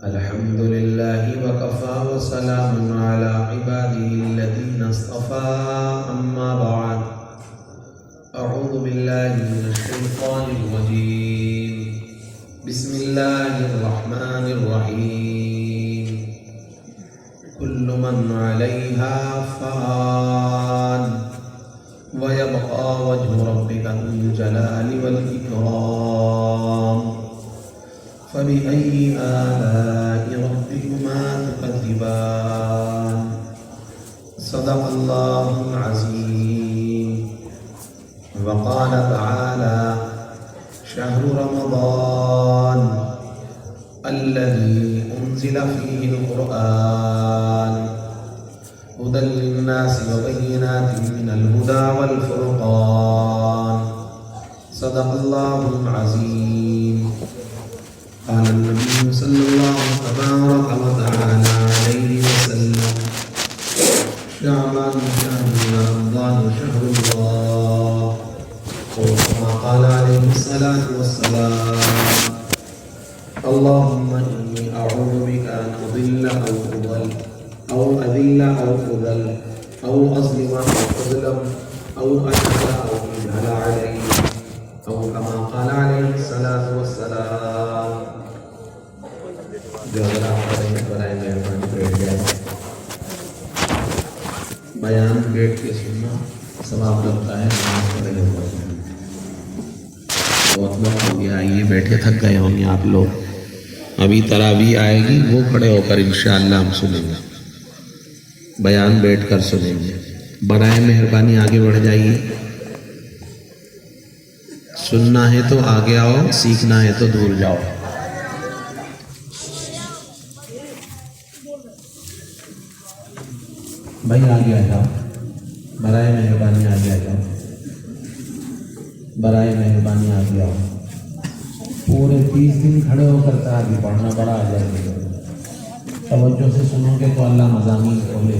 الحمد لله وكفى وسلام على عباده الذين اصطفى أما بعد أعوذ بالله من الشيطان الرجيم بسم الله الرحمن الرحيم كل من عليها فان ويبقى وجه ربك ذو الجلال والإكرام فبأي آلاء ربكما تكذبان صدق الله العظيم وقال تعالى شهر رمضان الذي أنزل فيه القرآن هدى للناس وبينات من الهدى والفرقان صدق الله العظيم قال النبي صلى الله تبارك وتعالى عليه وسلم شعبان شهر رمضان شهر الله وكما قال عليه الصلاة والسلام اللهم إني أعوذ بك أن أضل أو أضل أو أذل أو أذل أو أظلم أو أظلم أو أجهل أو يجهل علي أو كما قال عليه الصلاة والسلام. جو اگر آپ کا رہے برائے مہربانی بیٹھ جائے بیان بیٹھ کے سننا ثواب لگتا ہے. نماز پڑھے بہت وقت ہو گیا, آئیے بیٹھے تھک گئے ہوں گے آپ لوگ. ابھی تراویح آئے گی, وہ کھڑے ہو کر انشاءاللہ ہم سنیں گے. بیان بیٹھ کر سنیں گے. برائے مہربانی آگے بڑھ جائیے. سننا ہے تو آگے آؤ, سیکھنا ہے تو دور جاؤ. بھائی آگے آ جاؤ, برائے مہربانی آگے آ جاؤ, برائے مہربانی آگے آؤ. پورے 30 دن کھڑے ہو کر آگے پڑھنا بڑا آ جائے گا. توجہ سے سنو گے تو اللہ مضامین کھولے.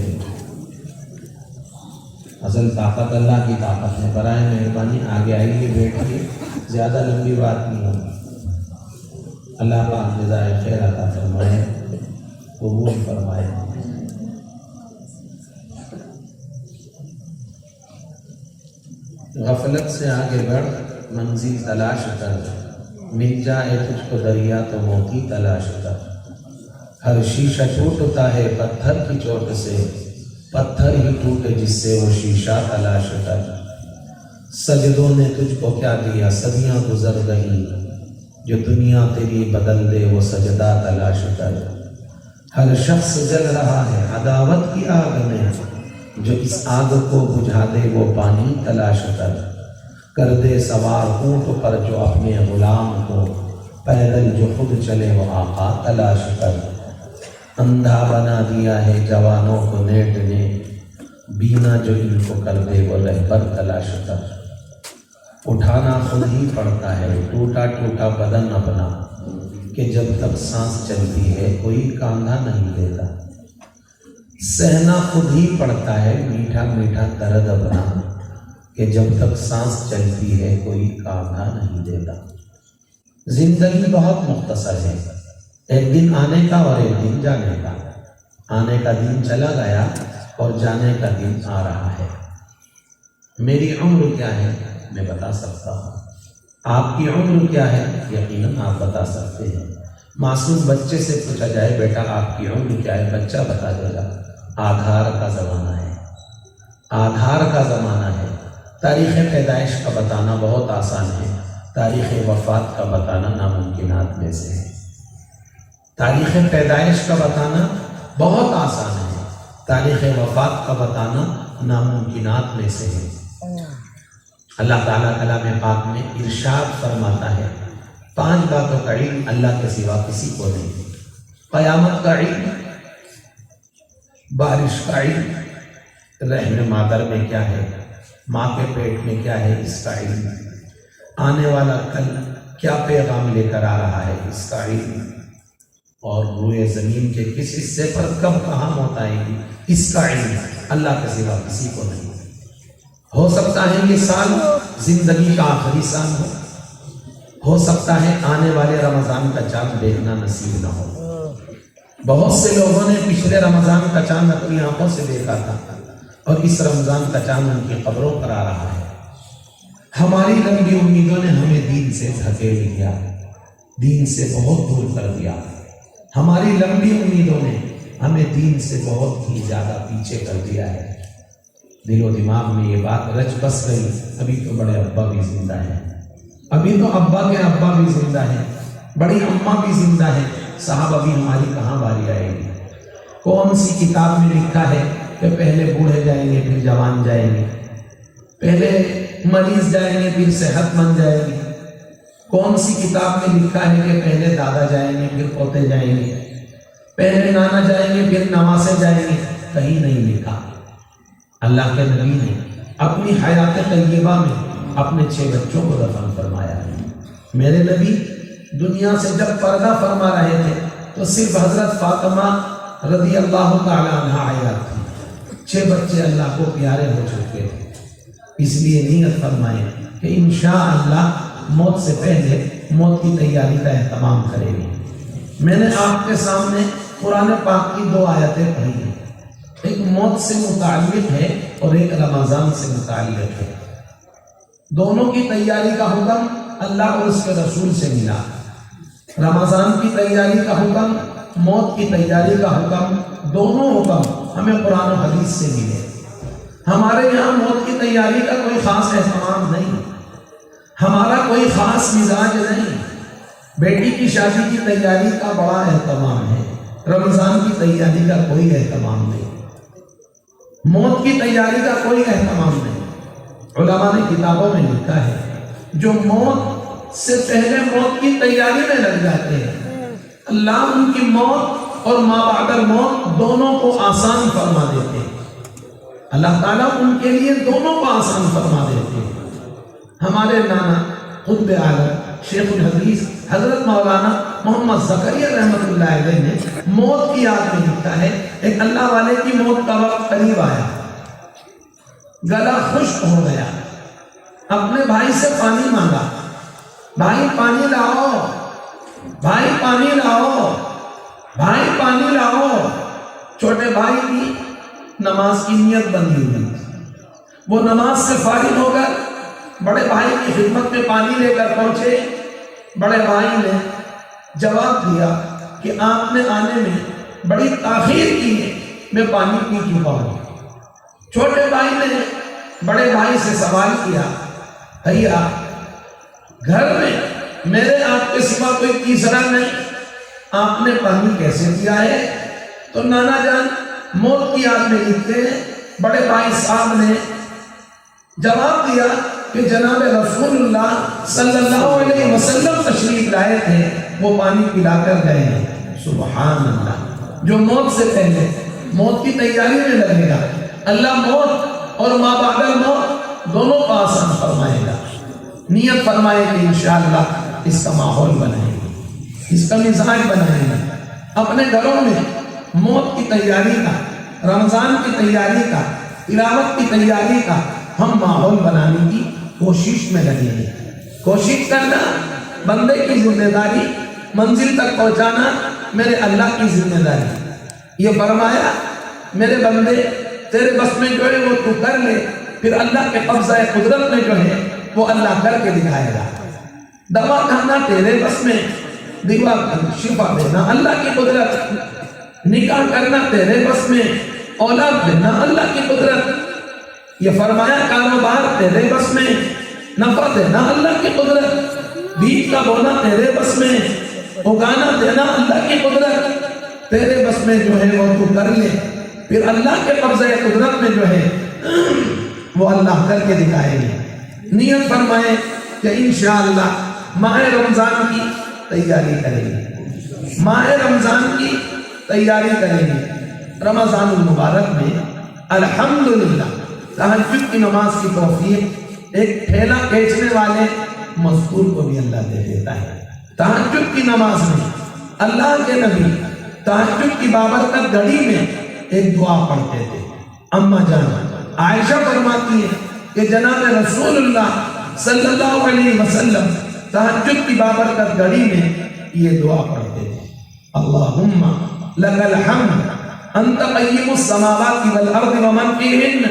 اصل طاقت اللہ کی طاقت ہے. برائے مہربانی آگے آئیے, بیٹھیے, زیادہ لمبی بات نہیں ہوگی. اللہ پاک جزائے خیر عطا فرمائے, قبول فرمائے. غفلت سے آگے بڑھ, منزل تلاش کر, مل جائے تجھ کو دریا تو موتی تلاش کر. ہر شیشہ ٹوٹتا ہے پتھر کی چوٹ سے, پتھر ہی ٹوٹے جس سے وہ شیشہ تلاش کر. سجدوں نے تجھ کو کیا دیا, صدیاں گزر گئی, جو دنیا تیری بدل دے وہ سجدہ تلاش کر. ہر شخص جل رہا ہے عداوت کی آگ میں, جو اس آگ کو بجھا دے وہ پانی تلاش کر. کر دے سوار اونٹ پر جو اپنے غلام کو, پیدل جو خود چلے وہ آقا تلاش کر. اندھا بنا دیا ہے جوانوں کو نیٹ نے, بینا جو ان کو کر دے وہ رہبر تلاش کر. اٹھانا خود ہی پڑتا ہے ٹوٹا ٹوٹا بدن اپنا, کہ جب تک سانس چلتی ہے کوئی کاندھا نہیں دیتا. سہنا خود ہی پڑتا ہے میٹھا میٹھا درد اپنا, کہ جب تک سانس چلتی ہے کوئی کاندھا نہیں دیتا. زندگی بہت مختصر ہے, ایک دن آنے کا اور ایک دن جانے کا. آنے کا دن چلا گیا اور جانے کا دن آ رہا ہے. میری عمر کیا ہے میں بتا سکتا ہوں, آپ کی عمر کیا ہے یقیناً آپ بتا سکتے ہیں. معصوم بچے سے پوچھا جائے بیٹا آپ کی عمر کیا ہے, بچہ بتا دے گا. آدھار کا زمانہ ہے, آدھار کا زمانہ ہے. تاریخ پیدائش کا بتانا بہت آسان ہے, تاریخ وفات کا بتانا ناممکنات میں سے ہے. تاریخ پیدائش کا بتانا بہت آسان ہے, تاریخ وفات کا بتانا ناممکنات میں سے ہے. اللہ تعالیٰ کلام پاک میں ارشاد فرماتا ہے 5 باتوں کا علم اللہ کے سوا کسی کو نہیں. قیامت کا علم, بارش کا علم, رحم مادر میں کیا ہے, ماں کے پیٹ میں کیا ہے اس کا علم, آنے والا کل کیا پیغام لے کر آ رہا ہے اس کا علم, اور روئے زمین کے کس حصے پر کب کہاں موت آئے گی اس کا علم اللہ کے سوا کسی کو نہیں. ہو سکتا ہے یہ سال زندگی کا آخری سال ہو سکتا ہے آنے والے رمضان کا چاند دیکھنا نصیب نہ ہو۔ بہت سے لوگوں نے پچھلے رمضان کا چاند اپنی آنکھوں سے دیکھا تھا اور اس رمضان کا چاند ان کی قبروں پر آ رہا ہے۔ ہماری لمبی امیدوں نے ہمیں دین سے دھکیل دیا، دین سے بہت دور کر دیا۔ ہماری لمبی امیدوں نے ہمیں دین سے بہت ہی زیادہ پیچھے کر دیا ہے۔ دل و دماغ میں یہ بات رچ بس گئی، ابھی تو بڑے ابا بھی زندہ ہیں، ابھی تو ابا کے ابا بھی زندہ ہیں، بڑی اماں بھی زندہ ہیں، صاحب ابھی ہماری کہاں باری آئے گی؟ کون سی کتاب میں لکھا ہے کہ پہلے بوڑھے جائیں گے پھر جوان جائیں گے، پہلے مریض جائیں گے پھر صحت مند جائیں گے؟ کون سی کتاب میں لکھا ہے کہ پہلے دادا جائیں گے پھر پوتے جائیں گے، پہلے نانا جائیں گے پھر نواسے جائیں گے؟ کہیں نہیں لکھا۔ اللہ کے نبی نے اپنی حیات طیبہ میں اپنے 6 بچوں کو دفن فرمایا۔ میرے نبی دنیا سے جب پردہ فرما رہے تھے تو صرف حضرت فاطمہ رضی اللہ تعالی عنہا حیات تھی، 6 بچے اللہ کو پیارے ہو چکے تھے۔ اس لیے نیت فرمائیں کہ انشاءاللہ موت سے پہلے موت کی تیاری کا اہتمام کریں گے۔ میں نے آپ کے سامنے قرآن پاک کی 2 آیتیں پڑھی ہیں، ایک موت سے متعلق ہے اور ایک رمضان سے متعلق ہے۔ دونوں کی تیاری کا حکم اللہ اور اس کے رسول سے ملا۔ رمضان کی تیاری کا حکم، موت کی تیاری کا حکم، دونوں حکم ہمیں قرآن و حدیث سے ملے۔ ہمارے یہاں موت کی تیاری کا کوئی خاص اہتمام نہیں، ہمارا کوئی خاص مزاج نہیں۔ بیٹی کی شادی کی تیاری کا بڑا اہتمام ہے، رمضان کی تیاری کا کوئی اہتمام نہیں، موت کی تیاری کا کوئی اہتمام نہیں۔ علماء نے کتابوں میں لکھا ہے جو موت سے پہلے موت کی تیاری میں لگ جاتے ہیں، اللہ ان کی موت اور ما بعد الموت دونوں کو آسان فرما دیتے ہیں۔ اللہ تعالیٰ ان کے لیے دونوں کو آسان فرما دیتے ہیں۔ ہمارے نانا قطب عالم شیخ الحدیث حضرت مولانا محمد زکریا رحمۃ اللہ علیہ نے موت کی یاد میں لکھا ہے، ایک اللہ والے کی موت کا وقت قریب آیا، گلا خشک ہو گیا، اپنے بھائی سے پانی مانگا، بھائی پانی لاؤ، بھائی پانی لاؤ، بھائی پانی لاؤ۔ چھوٹے بھائی کی نماز کی نیت بندی ہوئی، وہ نماز سے فارغ ہو کر بڑے بھائی کی خدمت میں پانی لے کر پہنچے۔ بڑے بھائی نے جواب دیا کہ آپ نے آنے میں بڑی تاخیر کی ہے، میں پانی پی چکا ہوں۔ چھوٹے بھائی نے بڑے بھائی سے سوال کیا، بھیا گھر میں میرے آپ کے سوا کوئی تیسرا نہیں، آپ نے پانی کیسے پیا ہے؟ تو نانا جان موت کی یاد میں لکھتے ہیں بڑے بھائی صاحب نے جواب دیا کہ جناب رسول اللہ صلی اللہ علیہ وسلم تشریف لائے تھے، وہ پانی پلا کر گئے ہیں۔ سبحان اللہ، جو موت سے پہلے موت کی تیاری میں لگے گا، اللہ موت اور ما بعد الموت دونوں کو آسان فرمائے گا۔ نیت فرمائے کہ انشاءاللہ اس کا ماحول بنائیں گے، اس کا مزاج بنائیں گے، اپنے گھروں میں موت کی تیاری کا، رمضان کی تیاری کا، تلاوت کی تیاری کا ہم ماحول بنانے کی کوشش میں لگے ہیں۔ کوشش کرنا بندے کی ذمہ داری، منزل تک پہنچانا میرے اللہ کی ذمہ داری۔ یہ فرمایا میرے بندے تیرے بس میں جو ہے وہ تو کر لے، پھر اللہ کے قبضہ قدرت میں جو ہے وہ اللہ کر کے دکھائے گا۔ دوا کھانا تیرے بس میں، دوا شفا دینا اللہ کی قدرت، نکاح کرنا تیرے بس میں، اولاد دینا اللہ کی قدرت۔ یہ فرمایا کاروبار تیرے بس میں، نفع دینا اللہ کی قدرت، بیج کا بونا تیرے بس میں، اگانا دینا اللہ کی قدرت، تیرے بس میں جو ہے وہ تو کر لے، پھر اللہ کے قبضہ قدرت میں جو ہے وہ اللہ کر کے دکھائے گے۔ نیت فرمائے کہ انشاءاللہ ماہ رمضان کی تیاری کریں گے، ماہ رمضان کی تیاری کریں گے۔ رمضان المبارک میں الحمدللہ تہجد کی نماز کی توفیق ایک ٹھیلا کھینچنے والے مزدور کو بھی اللہ دے دیتا ہے۔ تہجد کی نماز میں اللہ کے نبی تہجد کی بابرکت گھڑی میں ایک دعا پڑھتے تھے۔ اما جان عائشہ فرماتی ہے کہ جناب رسول اللہ صلی اللہ علیہ وسلم تہجد کی بابرکت گھڑی میں یہ دعا پڑھتے تھے، اللہم لک الحمد انت قیم السماوات والارض ومن فیہن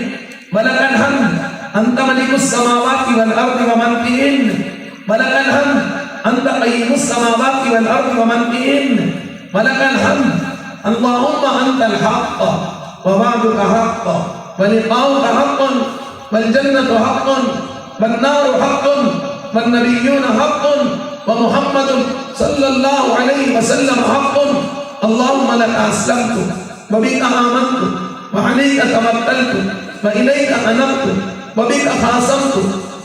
ولک الحمد انت ملک السماوات والارض ومن فیہن ولک الحمد انت قیم السماوات والارض ومن فیہن ولک الحمد اللہم انت الحق ووعدک حق ولقاؤک حق والجنت حق والنار حق والنبیون حق ومحمد صلی اللہ علیہ وسلم حق اللہم لک اسلمت وبک آمنت وعلیک توکلت وإلیک انبت وبک خاصمت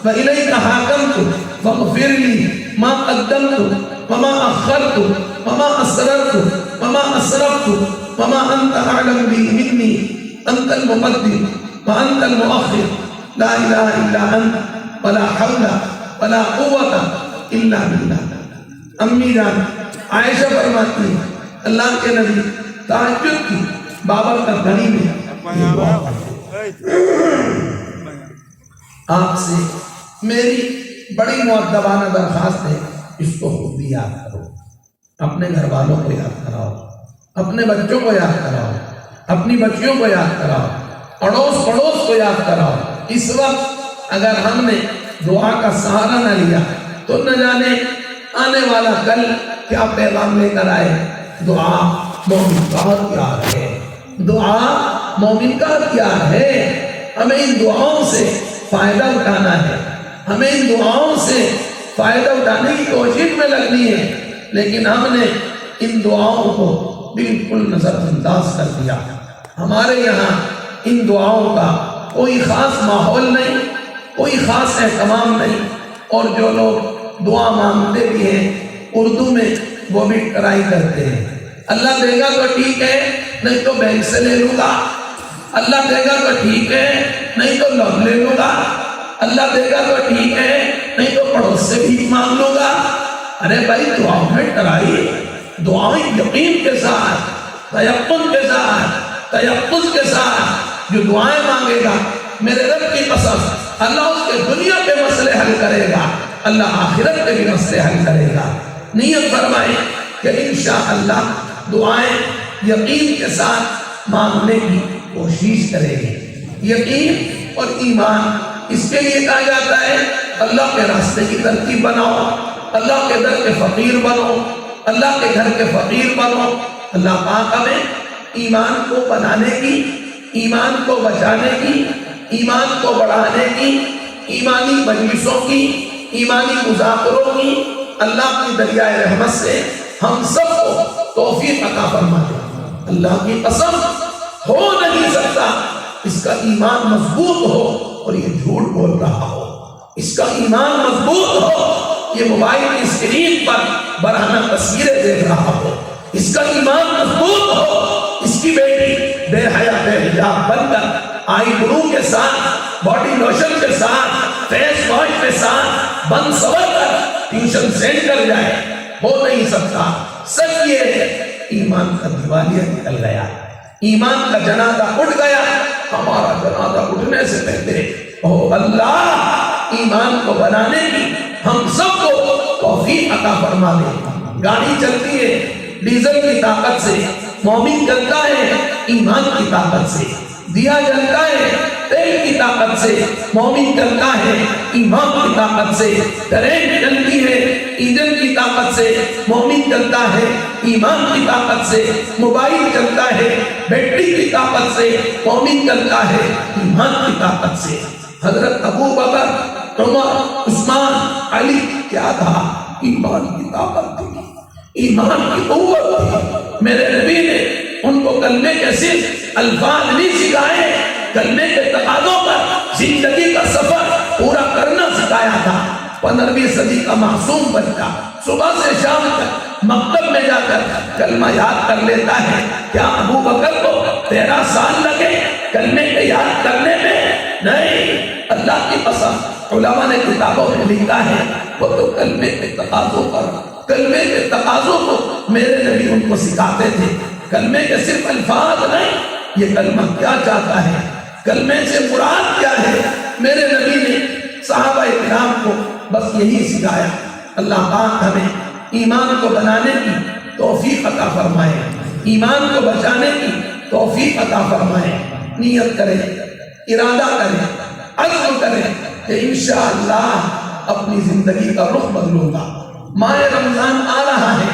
وإلیک حاکمت فاغفر لی ما قدمت وما اخرت وما اسررت وما اسرفت وما انت اعلم بی منی انت المقدم وانت المؤخر لا الہ الا انت ولا حول ولا قوة الا باللہ۔ امی جان عائشہ فرماتی ہیں اللہ کے نبی تہجد کی بابرکت گھڑی میں آپ سے میری بڑی مؤدبانہ درخواست ہے، اس کو خود بھی یاد کرو، اپنے گھر والوں کو یاد کراؤ، اپنے بچوں کو یاد کراؤ، اپنی بچیوں کو یاد کراؤ، اڑوس پڑوس کو یاد کراؤ۔ اس وقت اگر ہم نے دعا کا سہارا نہ لیا تو نہ جانے آنے والا کل کیا پیغام لے کر آئے۔ دعا مومن کا ہتھیار ہے، دعا مومن کا ہتھیار ہے۔ ہمیں ان دعاؤں سے فائدہ اٹھانا ہے، ہمیں ان دعاؤں سے فائدہ اٹھانے کی کوشش میں لگنی ہے، لیکن ہم نے ان دعاؤں کو بالکل نظر انداز کر دیا۔ ہمارے یہاں ان دعاؤں کا کوئی خاص ماحول نہیں، کوئی خاص اہتمام نہیں، اور جو لوگ دعا مانگتے بھی ہیں اردو میں وہ بھی ٹرائی کرتے ہیں۔ اللہ دے گا تو ٹھیک ہے، نہیں تو بینک سے لے لوں گا، اللہ دے گا تو ٹھیک ہے، نہیں تو لون لے لوں گا، اللہ دے گا تو ٹھیک ہے، نہیں تو پڑوس سے بھی مانگ لوں گا۔ ارے بھائی دعاؤں میں ٹرائی، دعائیں یقین کے ساتھ، تیقن کے ساتھ، تیقظ کے ساتھ جو دعائیں مانگے گا، میرے رب کی قسم اللہ اس کے دنیا کے مسئلے حل کرے گا، اللہ آخرت کے بھی مسئلے حل کرے گا۔ نیت فرمائیں کہ انشاءاللہ دعائیں یقین کے ساتھ مانگنے کی کوشش کریں گے۔ یقین اور ایمان، اس کے لیے کہا جاتا ہے اللہ کے راستے کی ترتیب بناؤ، اللہ کے در کے فقیر بنو، اللہ کے گھر کے فقیر بنو۔ اللہ پاک ہمیں ایمان کو بنانے کی، ایمان کو بچانے کی، ایمان کو بڑھانے کی، ایمانی مجلسوں کی، ایمانی مذاکروں کی اللہ کی دریائے رحمت سے ہم سب کو توفیق عطا فرما دے۔ اللہ کی قسم ہو نہیں سکتا اس کا ایمان مضبوط ہو اور یہ جھوٹ بول رہا ہو، اس کا ایمان مضبوط ہو یہ موبائل کی اسکرین پر برہنہ تصویریں دیکھ رہا ہو، اس کا ایمان مضبوط ہو، اس کی بیٹی بے حیا بے حجاب بن کر آئی برو کے ساتھ، باڈی لوشن کے ساتھ، فیس واش کے ساتھ بن سور کر ٹیوشن سینٹر جائے، ہو نہیں سکتا۔ سچ یہ ہے ایمان کا دیوالیہ نکل گیا، ایمان کا جنازہ اٹھ گیا۔ ہمارا جنازہ اٹھنے سے پہلے او اللہ ایمان کو بنانے کی ہم سب کو توفیق عطا فرما دے۔ گاڑی چلتی ہے ڈیزل کی طاقت سے، مومن چلتا ہے ایمان کی طاقت سے، دیا جلتا ہے تیل کی طاقت سے، مومن چلتا ہے ایمان کی طاقت سے، ٹرین چلتی ہے انجن کی طاقت سے، مومن چلتا ہے ایمان کی طاقت سے، موبائل چلتا ہے بیٹری کی طاقت سے، مومن چلتا ہے ایمان کی طاقت سے۔ حضرت ابو بکر، عمر، عثمان، علی کیا تھا؟ ایمان کی طاقت تھی، ایمان کی قوت تھی۔ میرے نبی نے ان کو کلمے کے صرف الفاظ نہیں سکھائے، کلمے کے تقاضوں پر زندگی کا سفر پورا کرنا سکھایا تھا۔ 15ویں صدی کا معصوم بچہ صبح سے شام تک مکتب میں جا کر کلمہ یاد کر لیتا ہے، کیا ابو بکر کو 13 سال لگے کلمے کے یاد کرنے میں؟ نہیں، اللہ کی قسم علماء نے کتابوں میں لکھا ہے وہ تو کلمے کے تقاضوں پر، کلمے کے تقاضوں کو میرے نبی ان کو سکھاتے تھے۔ کلمے کے صرف الفاظ نہیں، یہ کلمہ کیا چاہتا ہے، کلمے سے مراد کیا ہے۔ میرے نبی نے صحابہ کرام کو بس یہی سکھایا، اللہ پاک ہمیں ایمان کو بنانے کی توفیق عطا فرمائے، ایمان کو بچانے کی توفیق عطا فرمائے۔ نیت کریں، ارادہ کریں، عزم کریں کہ انشاءاللہ اپنی زندگی کا رخ بدلوں گا۔ ماہ رمضان آ رہا ہے،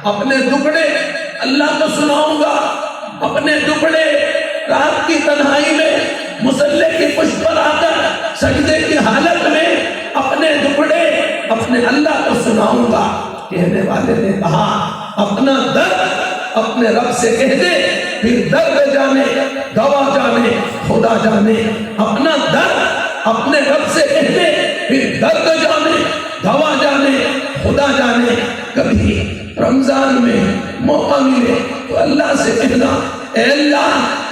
اپنے دکڑے اللہ کو سناؤں گا، اپنے دکڑے رات کی تنہائی میں مصلی کی پشت پر آ کر سجدے کی حالت میں اپنے دکڑے اپنے اللہ کو سناؤں گا۔ کہنے والے نے کہا اپنا درد اپنے رب سے کہہ دے، پھر درد جانے دوا جانے خدا جانے۔ اپنا درد اپنے رب سے کہہ دے، پھر درد جانے دوا جانے خدا جانے۔ کبھی رمضان میں موقع ملے تو اللہ سے کہنا، اے اللہ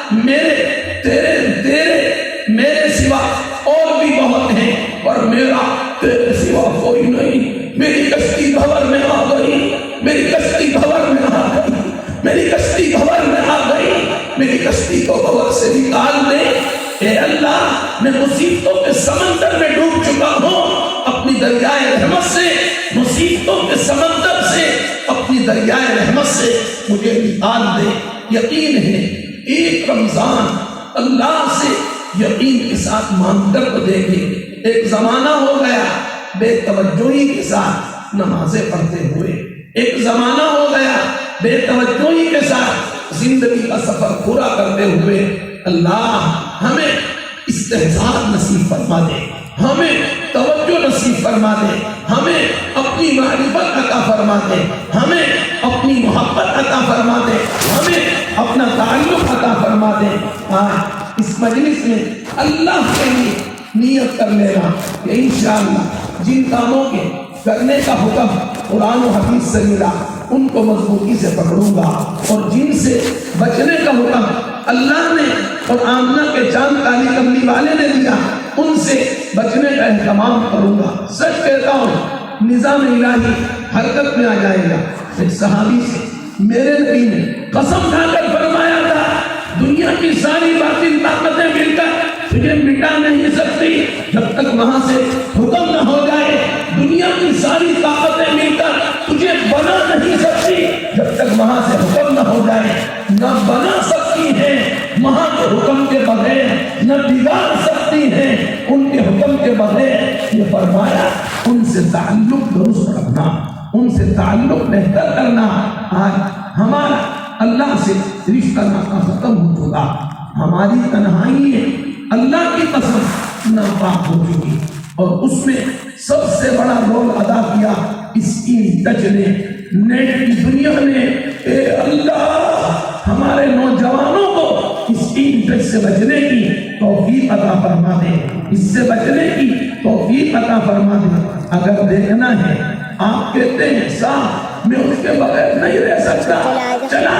میرے سوا اور بھی بہت ہیں، اور میرا تیرے سوا کوئی نہیں۔ میری کشتی بھور میں آ گئی، میری کشتی بھور میں آ گئی، میری کشتی بھور میں آ گئی، میری کشتی کو بھور سے نکال دے۔ اے اللہ میں مصیبتوں کے سمندر میں ڈوب چکا ہوں، اپنی دریائے رحمت سے مصیبتوں کے سمندر سے اپنی دریائے رحمت سے مجھے نکال دے۔ یقین ہے ایک رمضان اللہ سے یقین کے ساتھ مانگ کر دے گے۔ ایک زمانہ ہو گیا بے توجہی کے ساتھ نمازیں پڑھتے ہوئے، ایک زمانہ ہو گیا بے توجہی کے ساتھ زندگی کا سفر پورا کرتے ہوئے۔ اللہ ہمیں استحضار نصیب فرما دے، ہمیں توجہ نصیب فرما دے، ہمیں اپنی معرفت عطا فرما دے، ہمیں اپنی محبت عطا فرما دے، ہمیں اپنا تعلق عطا فرما دے۔ اس مجلس میں اللہ کے لیے نیت کر لینا کہ انشاءاللہ جن کاموں کے کرنے کا حکم قرآن و حدیث سے ملا ان کو مضبوطی سے پکڑوں گا، اور جن سے بچنے کا حکم اللہ نے اور آمنہ کے چاند کالی کملی والے نے دیا ان سے بچنے کا اہتمام کروں گا۔ سچ کہتا ہوں نظام الہی حرکت میں آ جائے گا۔ ایک صحابی سے میرے نبی نے قسم کھا کر فرمایا تھا، دنیا کی ساری باطل طاقتیں مل کر تجھے مٹا نہیں سکتی جب تک وہاں سے حکم نہ ہو جائے، دنیا کی ساری طاقتیں مل کر تجھے بنا نہیں سکتی جب تک وہاں سے حکم نہ ہو جائے۔ نہ بنا سکتی ہیں وہاں کے حکم کے بغیر، نہ بگاڑ سکتی ہیں ان کے حکم کے بغیر۔ یہ فرمایا ان سے تعلق درست رکھنا، ان سے تعلق بہتر کرنا۔ آج ہمارا اللہ سے رشتہ ناطہ ختم ہو چکا، ہماری تنہائی اللہ کی قسم ناپاک ہو چکی، اور اس میں سب سے بڑا رول ادا کیا اسکرین ٹچ نے، نیٹ کی دنیا نے۔ اے اللہ ہمارے نوجوانوں کو اسکرین ٹچ سے بچنے کی توفیق عطا فرما دے، اس سے بچنے کی توفیق عطا فرما دے۔ اگر دیکھنا ہے آپ کہتے ہیں صاحب میں اس کے بغیر نہیں رہ سکتا، چلا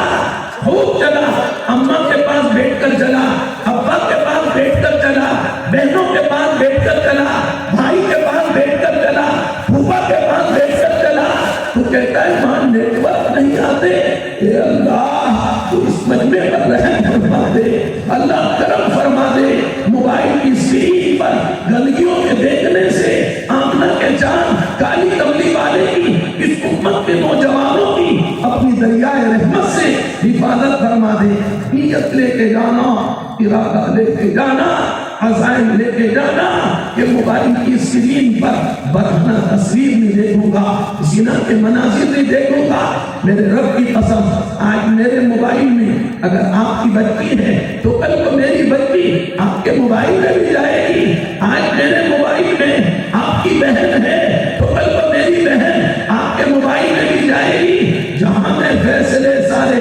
خوب چلا، اماں کے پاس بیٹھ کر چلا، ابا کے پاس بیٹھ کر چلا، بہنوں کے پاس بیٹھ کر چلا، بھائی کے پاس بیٹھ کر چلا، پھوپھا کے پاس بیٹھ کر چلا۔ تو کہتا ہے ماں نیٹ ورک نہیں آتے، اے اللہ تو اس مجمع پر رحم فرما دے، اللہ کرم فرما دے۔ موبائل کی اسکرین پر گندگیوں کے دیکھنے سے آمنہ کے چاند کالی کملی والے کی اس امت کے نوجوانوں کی اپنی دریائے رحمت سے حفاظت فرما دے۔ نیت لے کے جانا، ارادہ لے کے جانا، عزائم لے کے جانا کہ موبائل کی اسکرین پر برہنہ تصویر نہیں دیکھوں گا، زنا کے مناظر نہیں دیکھوں گا۔ میرے رب کی قسم آج میرے موبائل میں اگر آپ کی بچی ہے تو کل کو میری بچی آپ کے موبائل میں بھی جائے گی۔ آج میرے موبائل میں آپ کی بہن ہے تو کل کو میری بہن آپ کے موبائل میں بھی جائے گی۔ جہاں میں فیصلے سارے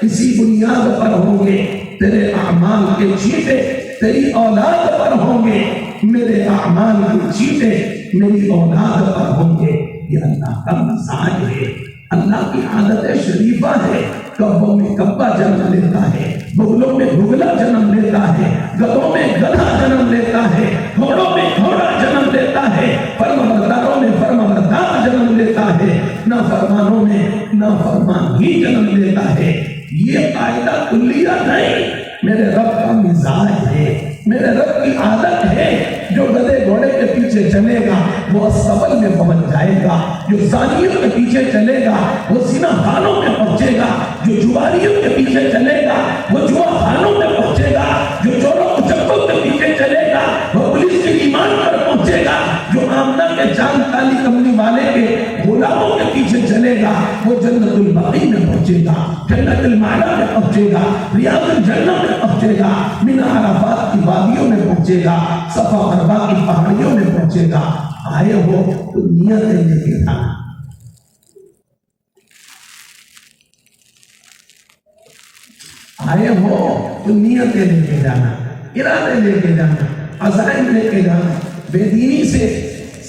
اسی بنیاد پر ہوں گے، تیرے اعمال کے چیٹے تیری اولاد پر ہوں گے، میرے اعمال کے چیٹے میری اولاد پر ہوں گے۔ یہ اللہ کا مزاج ہے، اللہ کی عادت شریفہ ہے۔ کبوں میں کبا جنم لیتا ہے، بغلوں میں بغلا جنم لیتا ہے، گدھوں میں گدھا جنم لیتا ہے، گھوڑوں میں گھوڑا جنم لیتا ہے، فرمانبرداروں میں فرمانبردار جنم لیتا ہے، نافرمانوں میں نافرمان ہی جنم لیتا ہے۔ یہ قاعدہ کلیہ نہیں، میرے رب کا مزاج ہے، میرے رب کی عادت ہے۔ جو گدھے گھوڑے کے پیچھے پیچھے چلے گا وہ استبل میں پہنچ جائے گا، جو زانیوں کے پیچھے چلے گا وہ زنا خانوں میں پہنچے گا، جو جواریوں کے پیچھے چلے گا وہ جوا خانوں میں پہنچے گا، جو چوروں چکوں کے پیچھے چلے گا وہ پولیس کے ایمان پر پہنچے گا، جو آمنہ کے چاند کالی کمنی والے کے غلاموں کے پیچھے چلے گا وہ جنت البقیع میں پہنچے گا، جنت المعلا میں پہنچے گا، ریاض الجنہ میں پہنچے گا، منی عرفات کی وادیوں میں پہنچے گا، صفا مروا کی پہاڑیوں میں پہنچے گا۔ آئے ہو تو نیتیں لے کے جانا، آئے ہو تو نیتیں لے کے جانا، ارادے لے کے جانا، عزائم لے کے جانا۔ بے دینی سے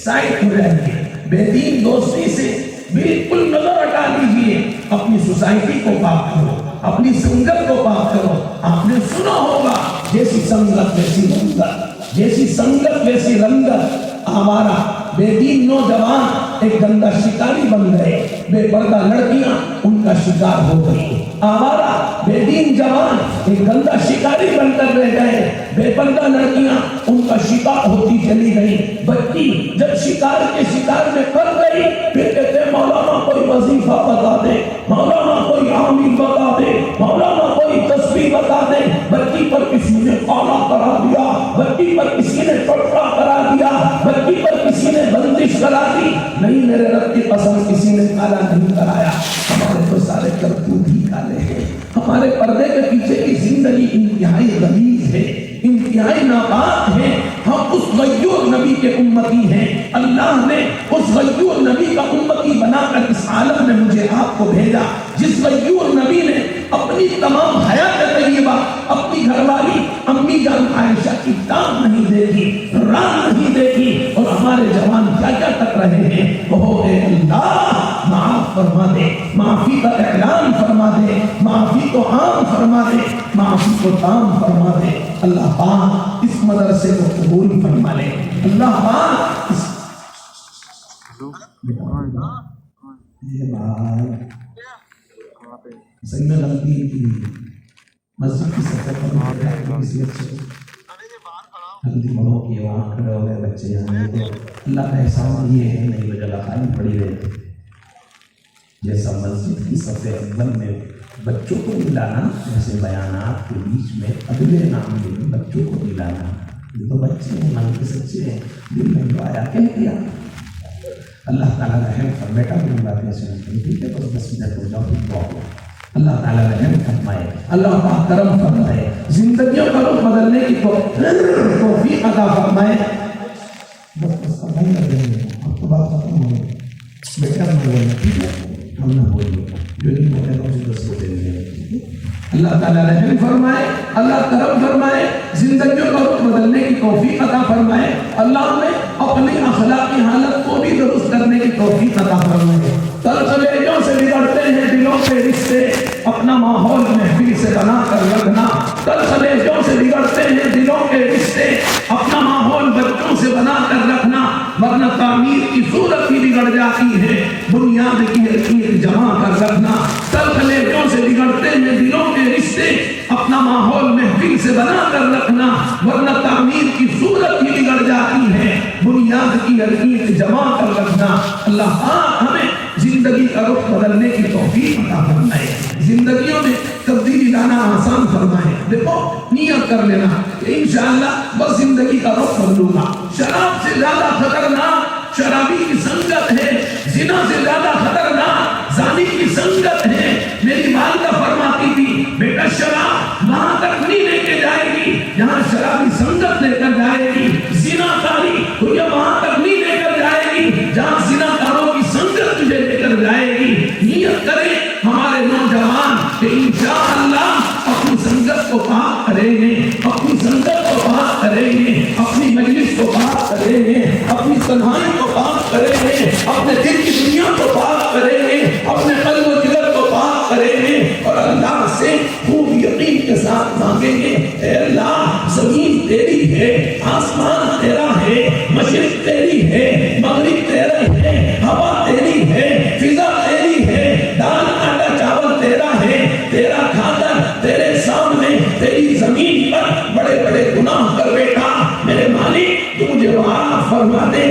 سائٹ ہو جائیے، بے دین دوستی سے بالکل نظر ہٹا لیجیے، اپنی سوسائٹی کو پاک کرو، اپنی سنگت کو پاک کرو۔ آپ نے سنا ہوگا جیسی سنگت ویسی رنگت، جیسی سنگت ویسی رنگت۔ ہمارا بے دین نوجوان ایک گندا شکاری بن گئے، بے پردہ لڑکیاں ان کا شکار ہو گئی۔ ہمارا بے دین جوان ایک گندا شکاری بن کر رہ گئے، بے پردہ لڑکیاں ان کا شکار ہوتی چلی گئی۔ بچی جب شکار کے شکار میں پڑ گئی پھر کہتے مولانا کوئی وظیفہ بتا دے، مولانا کوئی عامل بتا دے، مولانا کوئی تسبیح بتا دے۔ بچی پر کسی نے کالا کرا دیا، بچی پر کسی نے ٹوٹا کرا دیا، بچی پر کسی نے بندش کرا دی۔ نہیں میرے رب کی قسم کسی نے کالا نہیں کرایا، ہمارے تو سارے کرتوت ہی کالے ہیں۔ ہمارے پردے کے پیچھے کی زندگی انتہائی غلیظ ہے، انتہائی ناپاک ہے۔ ہم اس غیور نبی کے امتی ہیں، اللہ نے اس غیور نبی کا امتی بنا کر اس عالم میں مجھے آپ کو بھیجا، جس غیور نبی نے اپنی تمام حیات طیبہ اپنی گھر والی امی جان عائشہ کی ٹانگ نہیں دیکھی، ران نہیں دیکھی، اور ہمارے جوان کیا کیا کر رہے ہیں۔ اوہ اے اللہ معاف فرما دے، معافی کا اعلان فرما دے، معافی کو عام فرما دے، معافی کو تام فرما دے۔ اللہ پاک اس مدرسے کو قبول فرما لے، اللہ پاک اس سنگل غلطی کی مسجد کی سطح پر غلطی بڑوں کی وہاں کھڑے ہو گئے بچے یہاں تو اللہ کا احسان یہ ہے نہیں وہ جگہ خالی پڑی رہتی، جیسا مسجد کی صف اول میں بچوں کو ملانا ایسے بیانات کے بیچ میں اگلے نام میں بچوں کو ملانا۔ یہ تو بچے ہیں، من کے سچے ہیں، دل میں جو آیا کہہ دیا۔ اللہ تعالیٰ رحم کر، بیٹا میری باتیں سنتے ٹھیک ہے تو 10 منٹ ہو جاؤ پھر دعا ہو۔ اللہ تعالیٰ رحم فرمائے، اللہ پاک کرم فرمائے، زندگیوں کا رخ بدلنے کی توفیق عطا فرمائے۔ بس فرمائی کر دیں گے، اب تو بات ختم ہو گئی، بیٹا نہ بولنا ٹھیک ہے، ہم نہ بولیے، جو نہیں بولے تو اسے 10 کو دے دیں۔ اللہ تعالیٰ رحم فرمائے، اللہ کرم فرمائے، زندگیوں کا رخ بدلنے کی توفیق عطا فرمائے، اللہ نے اپنی اخلاقی حالت کو بھی درست کرنے کی توفیق عطا فرمائے۔ تلخلیجوں سے بگڑتے ہیں دلوں کے رشتے، اپنا ماحول محفل سے بنا کر رکھنا۔ تلخلیجوں سے بگڑتے ہیں دلوں کے رشتے، اپنا ماحول بچوں سے بنا کر رکھنا، ورنہ تعمیر کی صورت ہی بگڑ جاتی ہے، بنیاد کی یقین جمع کر رکھنا۔ تلخلیجوں سے بگڑتے ہیں دلوں کے رشتے، اپنا ماحول محفل سے بنا کر رکھنا، ورنہ تعمیر کی صورت ہی بگڑ جاتی ہے، بنیاد کی یقین جمع کر رکھنا۔ اللہ پاک ہمیں زندگی کا رخ بدلنے کی توفیق عطا فرمائے، زندگیوں میں تبدیلی لانا آسان فرمائے۔ دیکھو نیت کر لینا کہ انشاءاللہ بس زندگی کا رخ بدلوں گا۔ شراب سے زیادہ خطرناک شرابی کی سنگت ہے، زنا سے زیادہ خطرناک زانی کی سنگت ہے۔ میری والدہ فرماتی تھی بیٹا شراب وہاں تک نہیں لے کے جائے گی جہاں شرابی سنگت لے کر جائے گی، زنا کاری تجھے وہاں تک نہیں لے کر جائے گی جہاں زنا کاروں کی سنگت تجھے لے کر جائے گی۔ نیت کریں ہمارے نوجوان کہ انشاءاللہ اپنی سنگت کو پاک کریں گے، اپنی سنگت کو پاک کریں گے، اپنی مجلس کو پاک کریں گے، اپنی تنہائی کو پاک کریں گے، اپنے دل کی دنیا کو پاک کریں گے، اپنے قلب و جگر کو پاک کریں گے، اور اللہ سے خوب یقین کے ساتھ مانگیں گے اے اللہ زمین تیری ہے، آسمان تیرا ہے، مشرق تیری ہے، مغرب تیرا ہے، ہوا تیری ہے، فضا تیری ہے، دال آٹا چاول تیرا ہے، تیرا کھا کر تیرے سامنے تیری زمین پر بڑے بڑے گناہ کر بیٹھا، میرے مالک تو مجھے معاف فرما دے،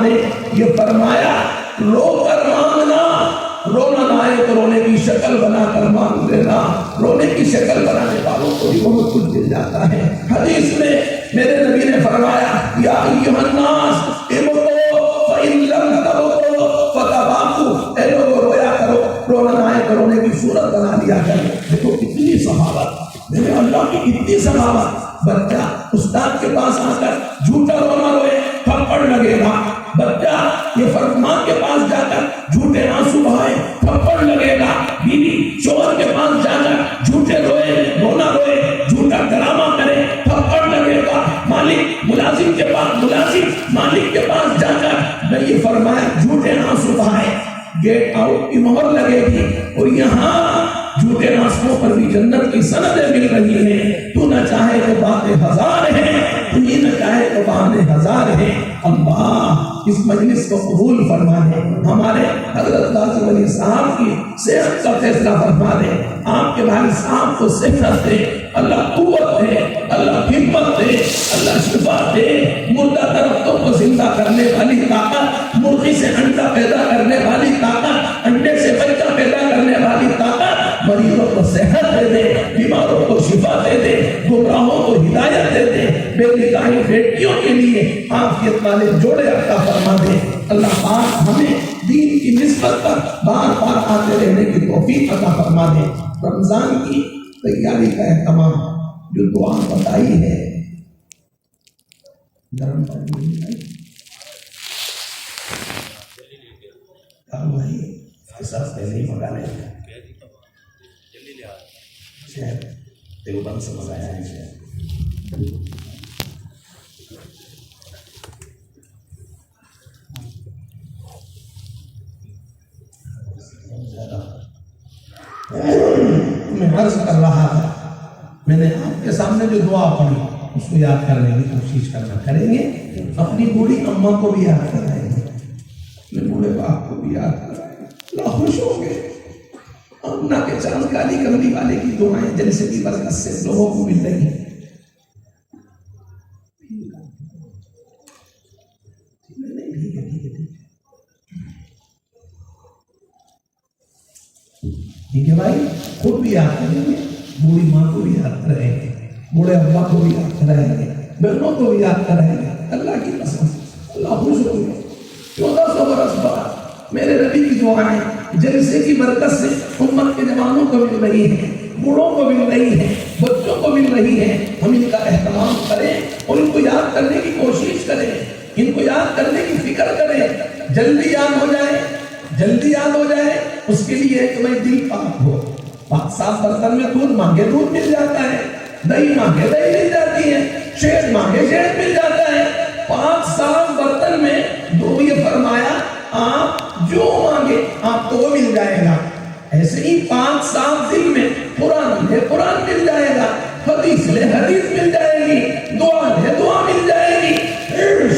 نے یہ فرمایا رو کر مانگنا، رونا نہ آئے تو رونے کی شکل بنا کر مانگ لینا، رونے کی شکل بنانے والوں کو بھی بہت کچھ مل جاتا ہے۔ حدیث میں میرے نبی نے فرمایا یا ایھا الناس ابکوا فإن لم تبکوا فتباکوا، اے لوگوں رویا کرو، رونا نہ آئے تو رونے کی صورت بنا لیا کرو۔ دیکھو کتنی سخاوت، میرے اللہ کی کتنی سخاوت۔ بچہ استاد کے پاس آ کر جھوٹا رونا روئے تھپڑ لگے گا، بچہ یہ ماں کے پاس جا کر جھوٹے آنسو بہائے تھپڑ لگے گا، بیوی شوہر کے پاس جا کر جھوٹے روئے رونا روئے جھوٹا ڈرامہ کرے تھپڑ لگے گا، مالک ملازم کے پاس مالک کے پاس جا کر میں یہ فرمایا جھوٹے آنسو بہائے گیٹ آؤٹ کی مہر لگے گی، اور یہاں جھوٹے راستوں پر بھی جنت کی سندیں مل رہی ہیں۔ تو نہ چاہے تو باتیں ہزار ہیں، تو ہی نہ چاہے تو بہانے ہزار ہیں۔ اللہ اس مجلس کو قبول فرما دے، ہمارے حضرت غازی ولی صاحب کی صحت کا فیصلہ فرما دے، آپ کے بھائی صاحب کو صحت دے، اللہ قوت دے، اللہ ہمت دے، اللہ شفا دے، مردہ درختوں کو زندہ کرنے والی طاقت، مرغی سے انڈا پیدا کرنے والی طاقت، انڈے سے بچہ پیدا کرنے والی طاقت، مریضوں کو صحت دے دے، بیماروں کو شفا دے دے، گمراہوں کو ہدایت دے دے، بے نکاحی بیٹیوں کے لیے عافیت والے جوڑے عطا فرما دے۔ اللہ پاک ہمیں دین کی نسبت پر بار بار آتے رہنے کی توفیق عطا فرما دے۔ رمضان کی تیاری کا اہتمام جو دعا بتائی ہے، گرم پانی بھائی احساس پہلے ہی منگا لیں گے، شہر دیوبند سے منگایا ہے شہر۔ میں عرض کر رہا تھا، میں نے آپ کے سامنے جو دعا پڑھی اس کو یاد کرنے کی کوشش کریں گے، اپنی بوڑھی اماں کو بھی یاد کرائیں گے، اپنے بوڑھے باپ کو بھی یاد کرائیں گے، اللہ خوش ہوں گے۔ امنا کے چاند کالی کملی والے کی دعائیں جلسے کی برکت سے لوگوں کو مل رہی ہیں۔ ٹھیک ہے بھائی، خود بھی یاد کریں گے، بوڑھی ماں کو بھی یاد کریں گے، بوڑھے ابا کو بھی یاد کریں گے، بہنوں کو بھی یاد کریں گے، اللہ کی قسم اللہ خوش ہوں گے۔ 1400 برس بعد میرے نبی کی دعائیں جلسے کی برکت سے امت کے جوانوں کو مل رہی ہیں، بوڑھوں کو مل رہی ہیں، بچوں کو مل رہی ہیں۔ ہم ان کا اہتمام کریں اور ان کو یاد کرنے کی کوشش کریں، ان کو یاد کرنے کی فکر کریں، جلدی یاد ہو جائے، جلدی یاد ہو جائے۔ اس کے لیے تمہیں دل پاک ہو، پاک صاف برتن میں دودھ مانگے دودھ مل جاتا ہے، دہی مانگے دہی مل جاتی ہے، شہد مانگے شہد مل جاتا ہے۔ پاک صاف برتن میں دو یہ فرمایا آپ جو مانگے آپ کو وہ مل جائے گا، ایسے ہی پاک صاف دل میں قرآن لے قرآن مل جائے گا، حدیث لے حدیث مل جائے گی، دعا لے دعا مل جائے گی۔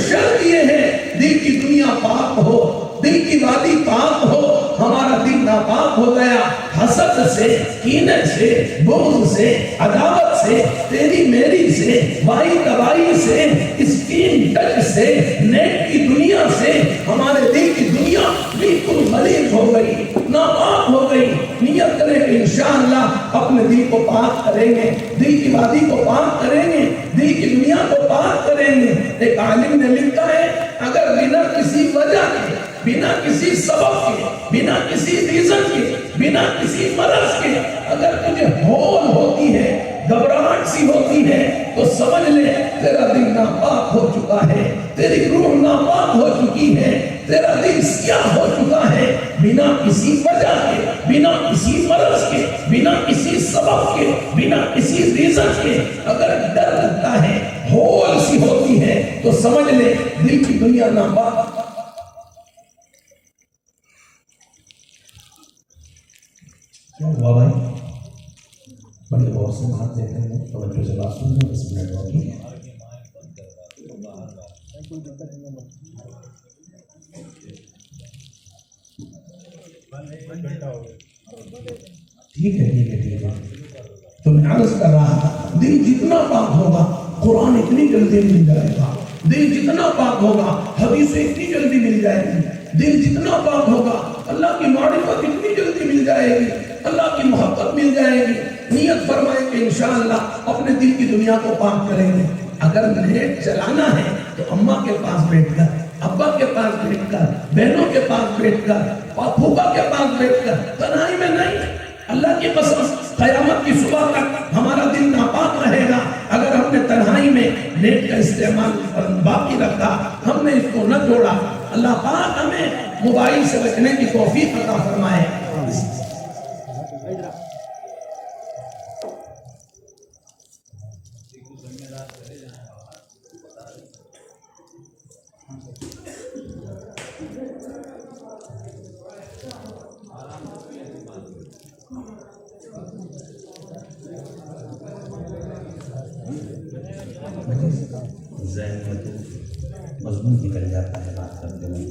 شرط یہ ہے دل کی دنیا پاک ہو، دل کی وادی پاک ہو۔ ہمارا دل ناپاک ہو گیا حسد سے، کینے سے، بغض سے، عداوت سے، تیری میری سے، بائی تبائی سے، اسکین ٹچ سے، نیٹ کی دنیا سے، ہمارے دل کی دنیا بالکل ملیج ہو گئی، ناپاک ہو گئی۔ نیت کریں کہ انشاءاللہ اپنے دل کو پاک کریں گے، دل کی وادی کو پاک کریں گے، دل کی دنیا کو پاک کریں گے۔ ایک عالم نے لکھا ہے اگر بنا کسی وجہ کے، بنا کسی سبب کے، بنا کسی ریزن کے، بنا کسی مرض کے اگر تجھے ہول ہوتی ہے، گھبراہٹ سی ہوتی ہے، تو سمجھ لے تیرا دل ناپاک ہو چکا ہے، تیری روح ناپاک ہو چکی ہے، تیرا دل سیاہ ہو چکا ہے۔ بنا کسی وجہ کے، بنا کسی مرض کے، بنا کسی سبب کے، بنا کسی ریزن کے اگر ڈر لگتا ہے، ہول سی ہوتی ہے، تو سمجھ لے دل کی دنیا ناپاک۔ کیا ہوا بھائی؟ بڑے غور سے بات دیکھ رہے ہیں، توجہ سے بات سن رہے ہیں، 10 منٹ ہوگی۔ ٹھیک ہے۔ تو میں عرض کر رہا تھا دل جتنا پاک ہوگا قرآن اتنی جلدی مل جائے گا، دل جتنا پاک ہوگا حدیثیں اتنی جلدی مل جائے گی. دل جتنا پاک ہوگا اللہ کی معرفت اتنی جلدی مل جائے گی, اللہ کی محبت مل جائے گی. نیت فرمائیں کہ انشاءاللہ اپنے دل کی دنیا کو پاک کریں گے. اگر نیٹ چلانا ہے تو اماں کے پاس بیٹھ کر, ابا کے پاس بیٹھ کر, بہنوں کے پاس بیٹھ کر, پھوپھا کے پاس بیٹھ کر, تنہائی میں نہیں. اللہ کی قسم قیامت کی صبح تک ہمارا دل ناپاک رہے گا اگر ہم نے تنہائی میں نیٹ کا استعمال باقی رکھا, ہم نے اس کو نہ چھوڑا. اللہ پاک ہمیں موبائل سے بچنے کی توفیق عطا فرمائے. ذہن میں تو مضمون نکل جاتا ہے بات کرتے ہوئے.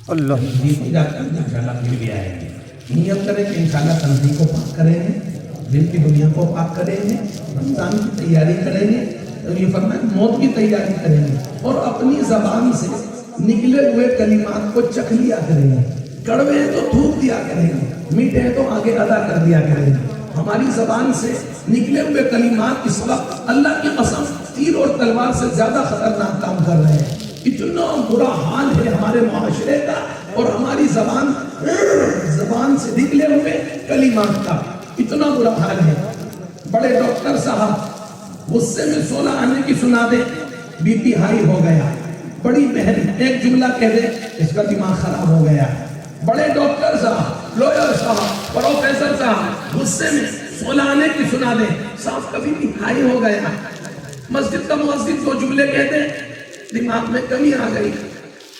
اللہ انشاءاللہ پھر بھی آئیں گے. نیت کریں کہ انشاءاللہ تنظیم کو پاک کریں گے, دل کی دنیا کو پاک کریں گے, رمضان کی تیاری کریں گے, اور یہ فرمایا موت کی تیاری کریں گے, اور اپنی زبان سے نکلے ہوئے کلمات کو چکھ لیا کریں گے. کڑوے ہیں تو تھوک دیا کریں گے, میٹھے ہیں تو آگے ادا کر دیا کریں گے. ہماری زبان سے نکلے ہوئے کلمات اس وقت اللہ کی قسم تیر اور تلوار سے زیادہ خطرناک کام کر رہے ہیں. اتنا برا حال ہے ہمارے معاشرے کا اور ہماری زبان سے نکلے ہوئے کلمات کا اتنا برا حال ہے. بڑے ڈاکٹر صاحب غصے میں 16 آنے کی سنا دے, بی پی ہائی ہو گیا. بڑی بہن ایک جملہ کہہ دے, اس کا دماغ خراب ہو گیا. بڑے ڈاکٹر صاحب, لوئر صاحب, پروفیسر صاحب غصے میں 16 آنے کی سنا دے, صاحب کبھی بھی ہائی ہو گیا. مسجد کا مؤذن 2 جملے کہہ دے, دماغ میں کمی آ گئی.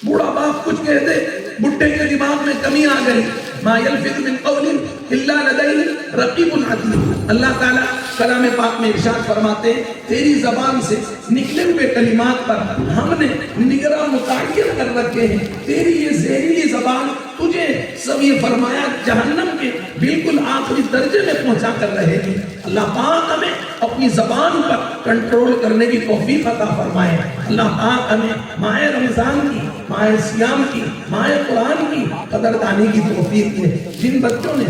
بوڑھا باپ کچھ کہہ دے, بڈھے کے دماغ میں کمی آ گئی. ما یلفظ من قول الا لدیہ رقیب عتید. اللہ تعالیٰ کلام پاک میں ارشاد فرماتے ہیں تیری زبان سے نکلے ہوئے کلمات پر ہم نے نگراں متعین کر رکھے ہیں. تیری یہ زہریلی زبان تجھے سب یہ فرمایا جہنم کے بالکل آخری درجے میں پہنچا کر رہے گی. اللہ پاک ہمیں اپنی زبان پر کنٹرول کرنے کی توفیق عطا فرمائے. اللہ پاک ہمیں ماہ رمضان کی, ماہ سیام کی, ماہ قرآن کی قدردانی کی توفیق دے. جن بچوں نے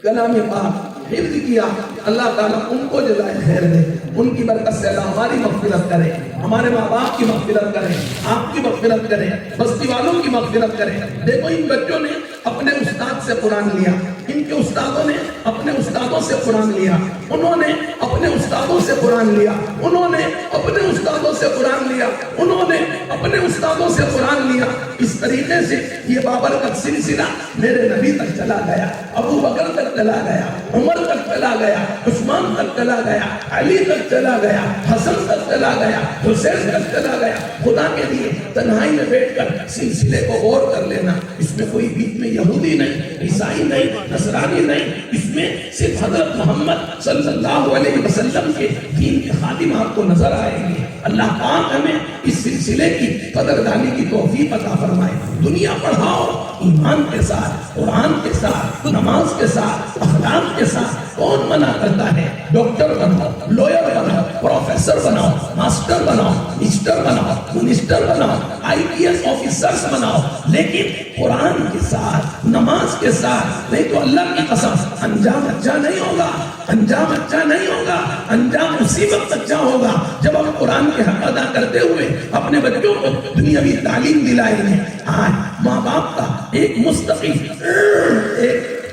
کلام پاک حفظ کیا اللہ تعالیٰ ان کو جزائے خیر دے. ان کی برکت سے اللہ ہماری مغفرت کرے, ہمارے ماں باپ کی مغفرت کرے, آپ کی مغفرت کرے, بستی والوں کی مغفرت کرے. دیکھو ان بچوں نے اپنے استاد سے قرآن لیا, ان کے استادوں نے اپنے استادوں سے قرآن لیا, انہوں نے اپنے استادوں سے قرآن لیا, انہوں نے اپنے استادوں سے قرآن لیا, انہوں نے اپنے استادوں سے قرآن لیا. اس طریقے سے یہ بابرکت سلسلہ میرے نبی تک چلا گیا, ابو بکر تک چلا گیا, عمر تک چلا گیا, عثمان تک چلا گیا, علی تک چلا گیا, حسن تک چلا گیا, حسین تک چلا گیا. خدا کے لیے تنہائی میں بیٹھ کر سلسلے کو غور کر لینا. اس میں کوئی بیچ میں یہودی نہیں, عیسائی نہیں, نصرانی نہیں, اس میں صرف حضرت محمد صلی اللہ علیہ وسلم کے دین کے خادم آپ کو نظر آئیں گے. اللہ پاک ہمیں اس سلسلے کی قدردانی کی توفیق عطا فرمائے. دنیا پڑھاؤ ایمان کے ساتھ, قرآن کے ساتھ, نماز کے ساتھ, اخلاق کے ساتھ. کون منع کرتا ہے؟ ڈاکٹر بناؤ, لوئر بناؤ, پروفیسر بناؤ, ماسٹر بناؤ, مسٹر بناؤ, منسٹر بناؤ, IPS آفیسرز بناؤ, لیکن قرآن کے ساتھ, نماز کے ساتھ. نہیں تو اللہ کی قسم انجام اچھا نہیں ہوگا, انجام اچھا نہیں ہوگا. انجام اسی وقت اچھا ہوگا جب ہم قرآن کے حق ادا کرتے ہوئے اپنے بچوں کو دنیاوی تعلیم دلائیں گے. آج ماں باپ کا ایک مستقل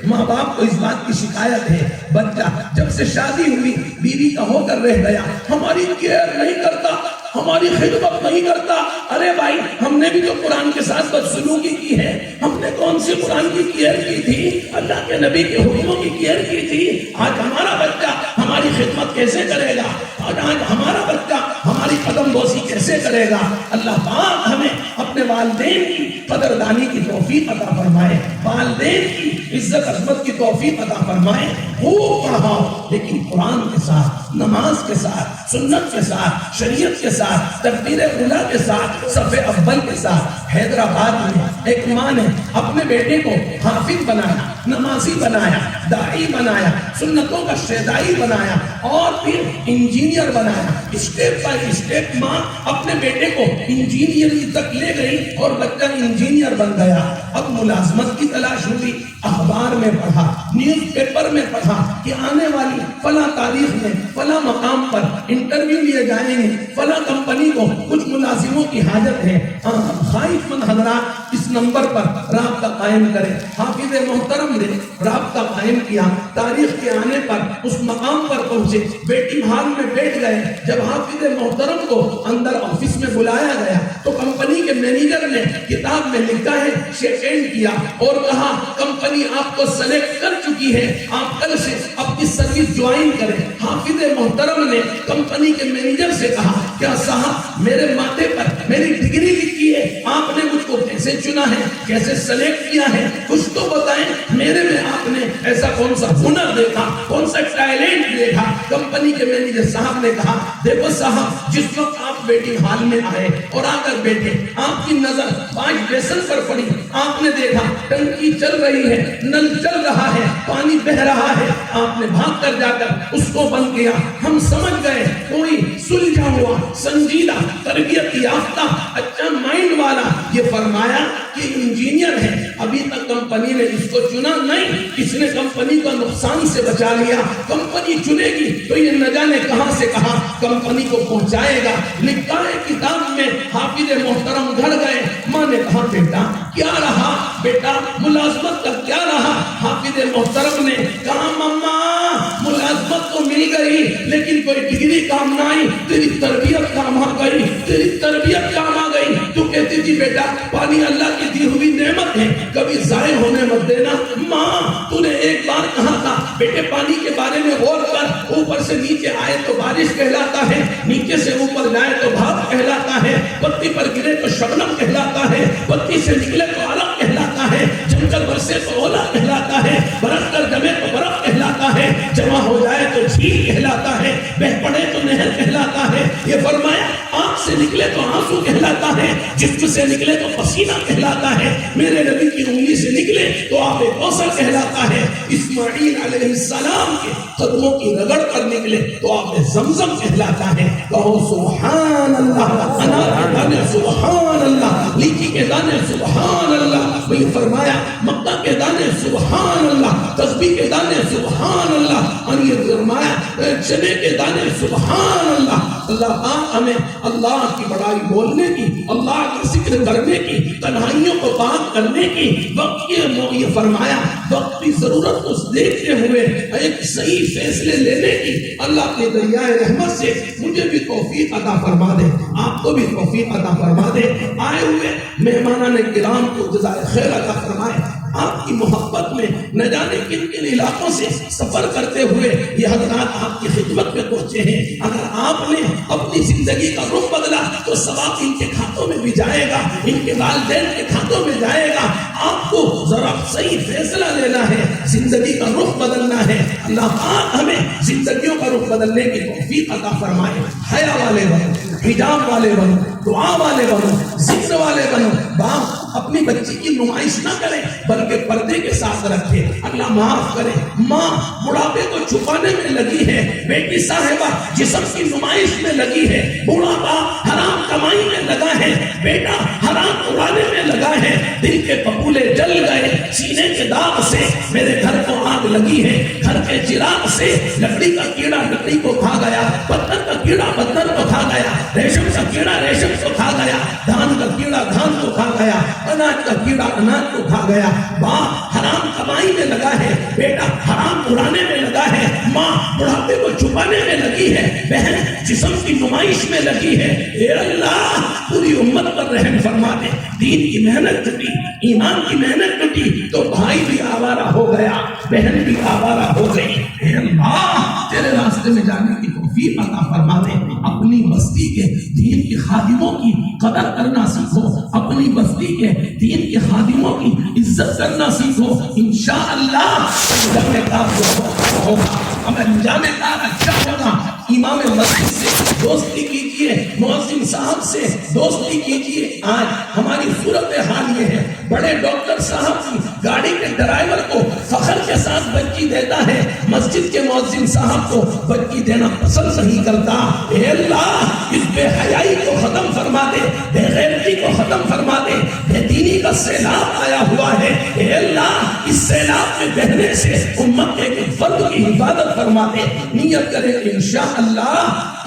ماں باپ کو اس بات کی شکایت ہے, بچہ جب سے شادی ہوئی بیوی کا ہو کر رہ گیا, ہماری کیئر نہیں کرتا, ہماری خدمت نہیں کرتا. ارے بھائی, ہم نے بھی تو قرآن کے ساتھ بدسلوکی کی ہے. ہم نے کون سی قرآن کی کیئر کی تھی؟ اللہ کے نبی کے حکموں کی کیئر کی تھی. آج ہمارا بچہ ہماری خدمت کیسے کرے گا؟ آج ہمارا بچہ ہماری قدم بوسی کیسے کرے گا؟ اللہ پاک ہمیں اپنے والدین کی قدردانی کی توفیق عطا فرمائے, والدین کی عزت عظمت کی توفیق عطا فرمائے. خوب پڑھاؤ لیکن قرآن کے ساتھ, نماز کے ساتھ، سنت کے ساتھ، شریعت کے ساتھ، تکبیر اولیٰ کے ساتھ، صف اول کے ساتھ۔ حیدرآباد میں ایک ماں نے اپنے بیٹے کو حافظ بنایا، نمازی بنایا، داعی بنایا، سنتوں کا شیدائی بنایا اور پھر انجینئر بنایا۔ اسٹیپ بائی اسٹیپ ماں اپنے بیٹے کو انجینئرنگ تک لے گئی اور بچہ انجینئر بن گیا۔ اب ملازمت کی تلاش ہوئی، اخبار میں پڑھا، نیوز پیپر میں پڑھا کہ آنے والی فلاں تاریخ میں فلاں مقام پر انٹرویو لیے جائیں گے، فلاں کمپنی کو کچھ ملازموں کی حاجت ہے۔ خواہش مند حضرات اس نمبر پر رابطہ قائم کریں۔ حافظ محترم نے رابطہ قائم کیا، تاریخ کے آنے پر اس مقام پر پہنچے، ویٹنگ ہال میں بیٹھ گئے۔ جب حافظ محترم کو اندر آفس میں بلایا گیا تو کمپنی کے مینیجر نے کتاب میں لکھا ہے، شیک ہینڈ کیا اور کہا کمپنی آپ کو سلیکٹ کر چکی ہے، آپ کل سے اپنی سروس جوائن کریں۔ حافظ محترم نے کمپنی کے مینیجر سے کہا کیا صاحب میرے ماتھے پر میری ڈگری لکھی ہے، آپ نے مجھ کو کیسے چنا ہے، کیسے سلیکٹ کیا ہے، کچھ تو بتائیں میرے میں آپ نے ایسا کون سا ہنر دیکھا، کون سا ٹیلنٹ دیکھا۔ کمپنی کے مینیجر صاحب نے کہا دیکھو صاحب جس وقت آپ ویٹنگ ہال میں آئے اور آ کر بیٹھے آپ کی نظر 5 بیسن پر پڑی، آپ نے دیکھا ٹنکی چل رہی ہے، نل چل رہا ہے، پانی بہ رہا ہے، آپ نے بھاگ کر جا کر اس کو بند کیا۔ ہم سمجھ گئے کوئی سلجھا ہوا، سنجیدہ، تربیت یافتہ، اچھا مائنڈ والا یہ فرمایا کہ انجینئر ہے، ابھی تک کمپنی نے اس کو چنا نہیں، اس نے کمپنی کو نقصان سے بچا لیا، کمپنی چنے گی تو یہ نہ جانے کہاں سے کہاں کمپنی کو پہنچائے گا۔ لکھا ہے کتاب میں حافظ محترم گھر گئے، ماں نے کہا بیٹا کیا رہا، بیٹا ملازمت کا کیا رہا؟ حافظ محترم نے کہا مما ملازمت تو مل گئی لیکن کوئی ڈگری کام نہ آئی، تیری تربیت کام آ گئی، تیری تربیت کام آ گئی۔ تو کہتی تھی بیٹا پانی اللہ کی دی ہوئی نعمت ہے، کبھی ضائع ہونے مت دینا۔ ماں تو نے ایک بار کہا تھا بیٹے پانی کے بارے میں غور کر، اوپر سے نیچے آئے تو بارش کہلاتا ہے، نیچے سے اوپر جائے تو بھاپ کہلاتا ہے، پتی پر گرے تو شبنم کہلاتا ہے، پتی سے نکلے تو علق کہلاتا ہے، جم کر برسے تو اولا کہلاتا ہے، برف کر جمے تو برف کہلاتا ہے، جمع ہو جائے تو جھیل کہلاتا ہے، بہ پڑے تو نہر کہلاتا ہے۔ یہ فرمایا آنکھ سے نکلے تو آنسو کہلاتا ہے، جسم سے نکلے تو پسینہ کہلاتا ہے، میرے نبی کی انگلی سے نکلے تو آب کوثر کہلاتا ہے، اسماعیل علیہ السلام کے قدموں کی رگڑ کر نکلے تو آب زمزم کہلاتا ہے۔ کہو سبحان اللہ، انار کے دانے سبحان اللہ، لیچی کے دانے سبحان اللہ، وہی فرمایا مکہ کے دانے سبحان اللہ، تسبیح کے دانے سبحان اللہ، اور یہ فرمایا چنے کے دانے سبحان اللہ۔ اللہ ہمیں اللہ کی بڑائی بولنے کی، اللہ کا ذکر کرنے کی، تنہائیوں کو پاک کرنے کی، وقت یہ فرمایا وقت کی ضرورت کو دیکھتے ہوئے ایک صحیح فیصلے لینے کی۔ اللہ کے دریائے رحمت سے مجھے بھی توفیق عطا فرما دے، آپ کو بھی توفیق عطا فرما دے۔ آئے ہوئے مہمانان کرام کو جزائے خیر عطا فرمائے۔ آپ کی محبت میں نہ جانے کن کن علاقوں سے سفر کرتے ہوئے یہ حضرات آپ کی خدمت میں پہنچے ہیں۔ اگر آپ نے اپنی زندگی کا رخ بدلا تو ثواب ان کے کھاتوں میں بھی جائے گا، ان کے والدین کے کھاتوں میں جائے گا۔ آپ کو ذرا صحیح فیصلہ لینا ہے، زندگی کا رخ بدلنا ہے۔ اللہ پاک ہمیں زندگیوں کا رخ بدلنے کی توفیق عطا فرمائے۔ حیا والے بنو، حجاب والے بنو، دعا والے بنو، ذکر والے بنو۔ باپ اپنی بچی کی نمائش نہ کرے بلکہ پردے کے ساتھ رکھے۔ اللہ معاف کرے، ماں بڑھاپے کو چھپانے میں لگی ہے، بیٹی صاحبہ جسم کی نمائش میں لگی ہے، بوڑھا باپ حرام کمائی میں لگا ہے، بیٹا حرام اڑانے میں لگا ہے۔ دل کے پپولے جل گئے، سینے کے داغ سے میرے گھر کو آگ لگی ہے، گھر کے چراغ سے لکڑی کا کیڑا لکڑی کو کھا گیا، پتھر کا کیڑا پتھر کو کھا گیا، ریشم کا کیڑا ریشم کو کھا گیا، دھان کا کیڑا دھان کو کھا گیا، اناج کا کیڑا اناج کو کھا گیا۔ باپ حرام کمائی میں لگا ہے، بیٹا حرام اڑانے میں لگا ہے، ماں بڑھاپے کو چھپانے میں لگی ہے، بہن جسم کی نمائش میں لگی ہے۔ اے اللہ پوری امت پر رحم فرما دے۔ دین کی محنت ٹوٹی، ایمان کی محنت ٹوٹی تو بھائی بھی آوارہ ہو گیا، بہن بھی آوارہ ہو گئی۔ اے اللہ تیرے راستے میں جانے کی توفیق عطا فرما دے۔ اپنی بستی کے دین کے خادموں کی قدر کرنا سیکھو، اپنی بستی کے دین کے خادموں کی عزت کرنا سیکھو، انشاءاللہ جب میں کام ہوگا۔ ہمیں انجام کار اچھا ہوگا۔ امام مسجد سے دوستی کیجیے، مؤذن صاحب سے دوستی کیجیے۔ آج ہماری صورتحال یہ ہے، بڑے ڈاکٹر صاحب کی گاڑی کے ڈرائیور کو فخر کے ساتھ بچی دیتا ہے، مسجد کے مؤذن صاحب کو بچی دینا پسند نہیں کرتا۔ اے اللہ اس بے حیائی کو ختم فرما دے، بے غیرتی کو ختم فرما دے، بے دینی کا سیلاب آیا ہوا ہے، اے اللہ اس سیلاب میں بہنے سے امت کے ایک فرد کی حفاظت فرما دے۔ نیت کرے کہ انشاءاللہ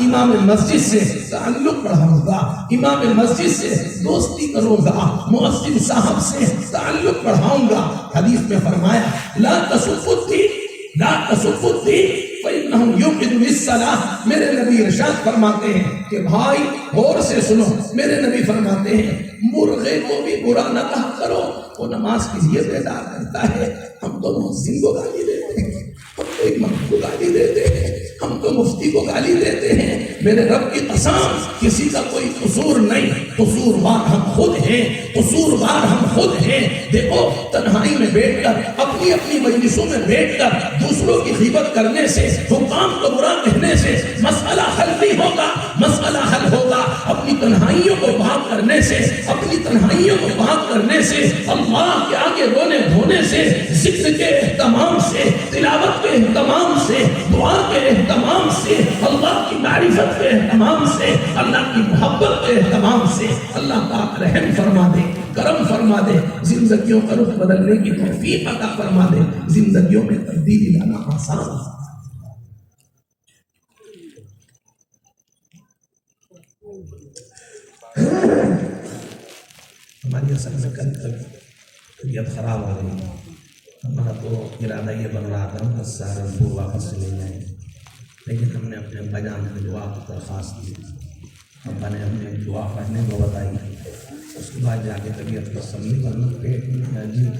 امام مسجد سے تعلق بڑھاؤں گا، امام مسجد سے دوستی کروں گا، مؤذن صاحب سے تعلق بڑھاؤں گا۔ حدیث میں فرمایا لا تسبوا الدین، لا تسبوا الدین فإنهم يوقدون الصلاة۔ میرے نبی ارشاد فرماتے ہیں کہ بھائی غور سے سنو، میرے نبی فرماتے ہیں مرغے کو بھی برا نہ کہا کرو، وہ نماز کے لیے بیدار کرتا ہے۔ ہم تو مؤذن کو گالی دیتے ہیں، ہم تو امام کو گالی دیتے ہیں، ہم تو مفتی کو گالی دیتے ہیں۔ میرے رب کی قسم کسی کا کوئی قصور نہیں، قصوروار ہم خود ہیں، قصوروار ہم خود ہیں۔ دیکھو تنہائی میں بیٹھ کر اپنی اپنی مجلسوں میں بیٹھ کر دوسروں کی غیبت کرنے سے، حکام کو برا کہنے سے مسئلہ حل نہیں ہوگا، مسئلہ حل ہوگا اپنی تنہائیوں کو پاک کرنے سے، اپنی تنہائیوں کو پاک کرنے سے، اللہ کے آگے رونے دھونے سے، ذکر کے اہتمام سے، تلاوت کے اہتمام سے، دعا کے اہتمام سے، اللہ کی معرفت کے اہتمام سے، اللہ کی محبت کے اہتمام سے۔ اللہ پاک رحم فرما دے، کرم فرما دے، زندگیوں کا رخ بدلنے کی توفیق عطا فرما دے، زندگیوں میں تبدیلی لانا آسان ہے۔ ہماری اصل میں کل طبیعت خراب ہو گئی، ہمارا تو ارادہ یہ بن رہا تھا بس سہارنپور واپس چلے جائیں، لیکن ہم نے اپنے ابا جان سے دعا کی درخواست دی، ابا نے ہمیں دعا پڑھنے کو بتائی، اس کے بعد جا کے طبیعت کو سمجھی، ورنہ پیٹ میں عجیب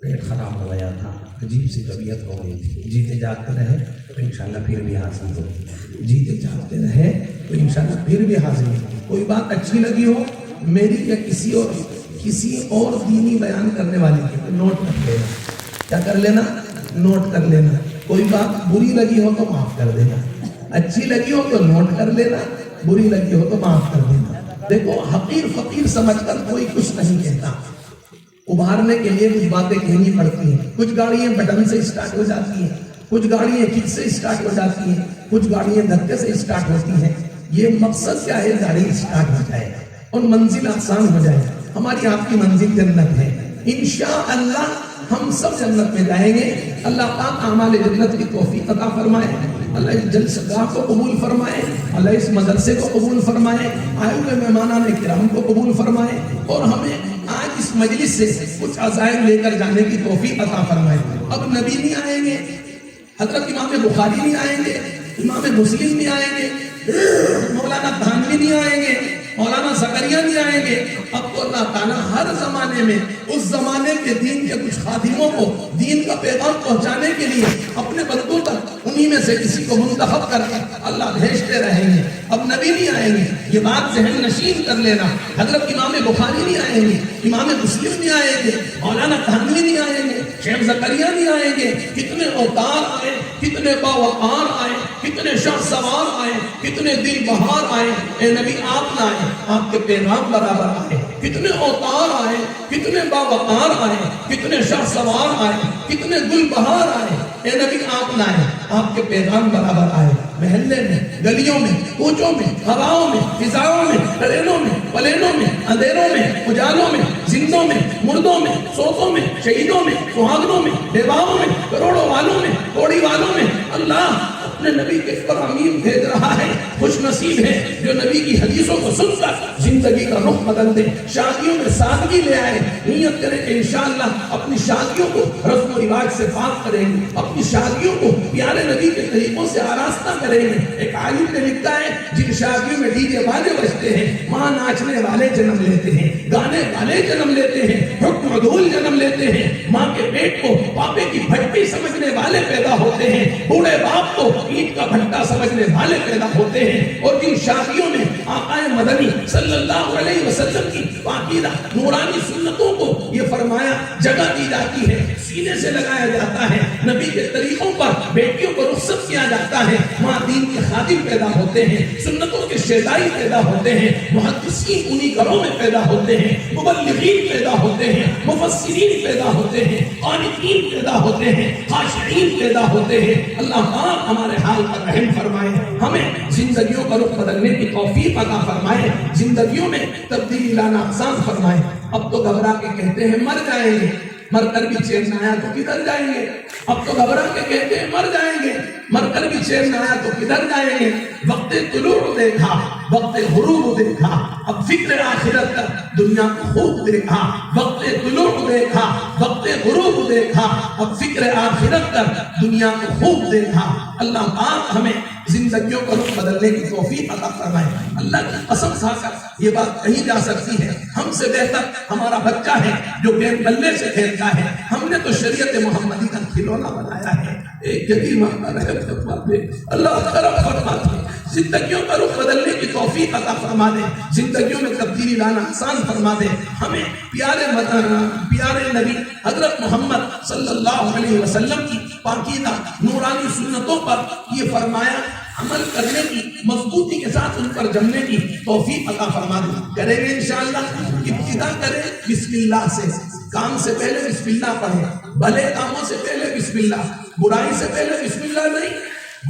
پیٹ خراب ہو گیا تھا، عجیب سی طبیعت ہو گئی تھی۔ جیتے جاگتے رہے تو انشاءاللہ پھر بھی حاصل ہو، جیتے جاگتے رہے تو انشاءاللہ پھر بھی حاصل ہو۔ کوئی بات اچھی لگی ہو میری یا کسی اور دینی بیان کرنے والے کی تو نوٹ کر لینا، کیا کر لینا؟ نوٹ کر لینا۔ کوئی بات بری لگی ہو تو معاف کر دینا، اچھی لگی ہو تو نوٹ کر لینا، بری لگی ہو تو معاف کر دینا۔ دیکھو حقیر فقیر سمجھ کر کوئی کچھ نہیں کہتا، ابھارنے کے لیے کچھ باتیں کہنی پڑتی ہیں۔ کچھ گاڑیاں بٹن سے اسٹارٹ ہو جاتی ہیں، کچھ گاڑیاں کک سے اسٹارٹ ہو جاتی ہیں، کچھ گاڑیاں دھکے سے اسٹارٹ ہوتی ہیں۔ یہ مقصد کیا ہے؟ گاڑی اسٹارٹ ہو جائے اور منزل آسان ہو جائے۔ ہماری آپ کی منزل جنت ہے، انشاءاللہ ہم سب جنت میں جائیں گے۔ اللہ پاک اعمال جنت کی توفیق عطا فرمائے، اللہ اس جلسہ کو قبول فرمائے، اللہ اس مدرسے کو قبول فرمائے، آئے ہوئے مہمانان کرام کو قبول فرمائے، اور ہمیں آج اس مجلس سے کچھ عزائم لے کر جانے کی توفیق عطا فرمائے۔ اب نبی نہیں آئیں گے، حضرت امام بخاری نہیں آئیں گے، امام مسلم نہیں آئیں گے، مولانا تھانوی نہیں آئیں گے، مولانا زکریا نہیں آئیں گے۔ اب تو اللہ تعالیٰ ہر زمانے میں اس زمانے کے دین کے کچھ خادموں کو دین کا پیغام پہنچانے کے لیے اپنے بندوں تک انہی میں سے کسی کو منتخب کر کے اللہ بھیجتے رہیں گے۔ اب نبی نہیں آئیں گے، یہ بات ذہن نشین کر لینا۔ حضرت امام بخاری نہیں آئیں گے، امام مسلم نہیں آئیں گے، مولانا تھانوی نہیں آئیں گے، شیخ زکریا نہیں آئیں گے۔ کتنے اوتار آئے، کتنے باوقار آئے، کتنے شاہ سوار آئے، کتنے دل بہار آئے، اے نبی آپ نہ آئے، آپ کے پیغام برابر آئے۔ کتنے اوتار آئے، کتنے باوقار آئے، کتنے شاہ سوار آئے، کتنے گل بہار آئے، اے نبی آپ نہ آئے، آپ کے پیغام برابر آئے۔ محلے میں، گلیوں میں، کوچوں میں، ہواؤں میں، فضاؤں میں، ٹرینوں میں، پلینوں میں، اندھیروں میں، اجالوں میں، زندوں میں، مردوں میں، سوتوں میں، شہیدوں میں، سہاگنوں میں، بیواؤں میں، کروڑوں والوں میں، کوڑی والوں میں اللہ اپنے نبی کے فرامین بھیج رہا ہے۔ خوش نصیب ہے جو نبی کی حدیثوں کو سن کر زندگی کا رخ بدل دے، شادیوں میں سادگی لے آئے۔ نیت کریں کہ انشاءاللہ اپنی شادیوں کو رسم و رواج سے پاک کریں گے، اپنی شادیوں کو پیارے نبی کے طریقوں سے آراستہ کریں گے۔ ایک عالم نے لکھا ہے جن شادیوں میں ڈی جے والے بجتے ہیں وہاں ناچنے والے جنم لیتے ہیں، گانے والے جنم لیتے ہیں، حکم عدول جنم لیتے ہیں، ماں کے پیٹ کو پاپے کی بھٹی سمجھنے والے پیدا ہوتے ہیں، بوڑھے باپ کو اینٹ کا بھٹا سمجھنے والے پیدا ہوتے ہیں۔ اور جن شادیوں میں آقا مدنی صلی اللہ علیہ وسلم کی پاکیزہ نورانی سنتوں کو یہ فرمایا جگہ دی جاتی ہے، سینے سے لگایا جاتا ہے، نبی کے طریقوں پر بیٹیوں کو رخصت کیا جاتا ہے، وہاں دین کے خادم پیدا ہوتے ہیں، سنتوں کے شیدائی پیدا ہوتے ہیں، محدثین انہی گھروں میں پیدا ہوتے ہیں، مبلغین پیدا ہوتے ہیں، مفسرین پیدا ہوتے ہیں، قانتین پیدا ہوتے ہیں، خاشعین پیدا ہوتے ہیں۔ اللہ پاک ہمارے حال پر رحم فرمائے، ہمیں زندگیوں کا رخ بدلنے کی توفیق عطا فرمائے، زندگیوں میں تبدیلی لانا آسان فرمائے۔ اب تو گھبرا کے کہتے ہیں مر جائیں گے، مر کر بھی چین نہ آیا تو کدھر جائیں گے؟ اب تو گھبرا کے کہتے ہیں مر جائیں گے، مر کر بھی چین نہ آیا تو کدھر جائیں گے؟ وقت طلوع دیکھا، وقت غروب دیکھا، اب فکر آخرت کا دنیا کو خوب دیکھا، وقت طلوع دیکھا، وقت غروب دیکھا، اب فکر آخرت کا دنیا کو خوب دیکھا۔ اللہ پاک ہمیں زندگیوں کا رخ بدلنے کی توفیق عطا فرمائے۔ اللہ کی قسم کھا کر یہ بات کہی جا سکتی ہے، ہم سے بہتر ہمارا بچہ ہے جو گیند بلے سے کھیلتا ہے۔ ہم نے تو شریعت محمدی کا کھلونا بنایا ہے۔ ایک یتیم اللہ کرم فرما دے، زندگیوں کا رخ بدلنے کی توفیق عطا فرما دے، زندگیوں میں تبدیلی لانا آسان فرما دے۔ ہمیں پیارے نبی حضرت محمد صلی اللہ علیہ وسلم کی پاکیزہ نورانی سنتوں پر یہ فرمایا عمل کرنے کی، مضبوطی کے ساتھ ان پر جمنے کی توفیق عطا فرما دے۔ کریں گے انشاءاللہ۔ ابتدا کریں بسم اللہ سے، کام سے پہلے بسم اللہ پڑھیں، بھلے کاموں سے پہلے بسم اللہ، برائی سے پہلے بسم اللہ نہیں،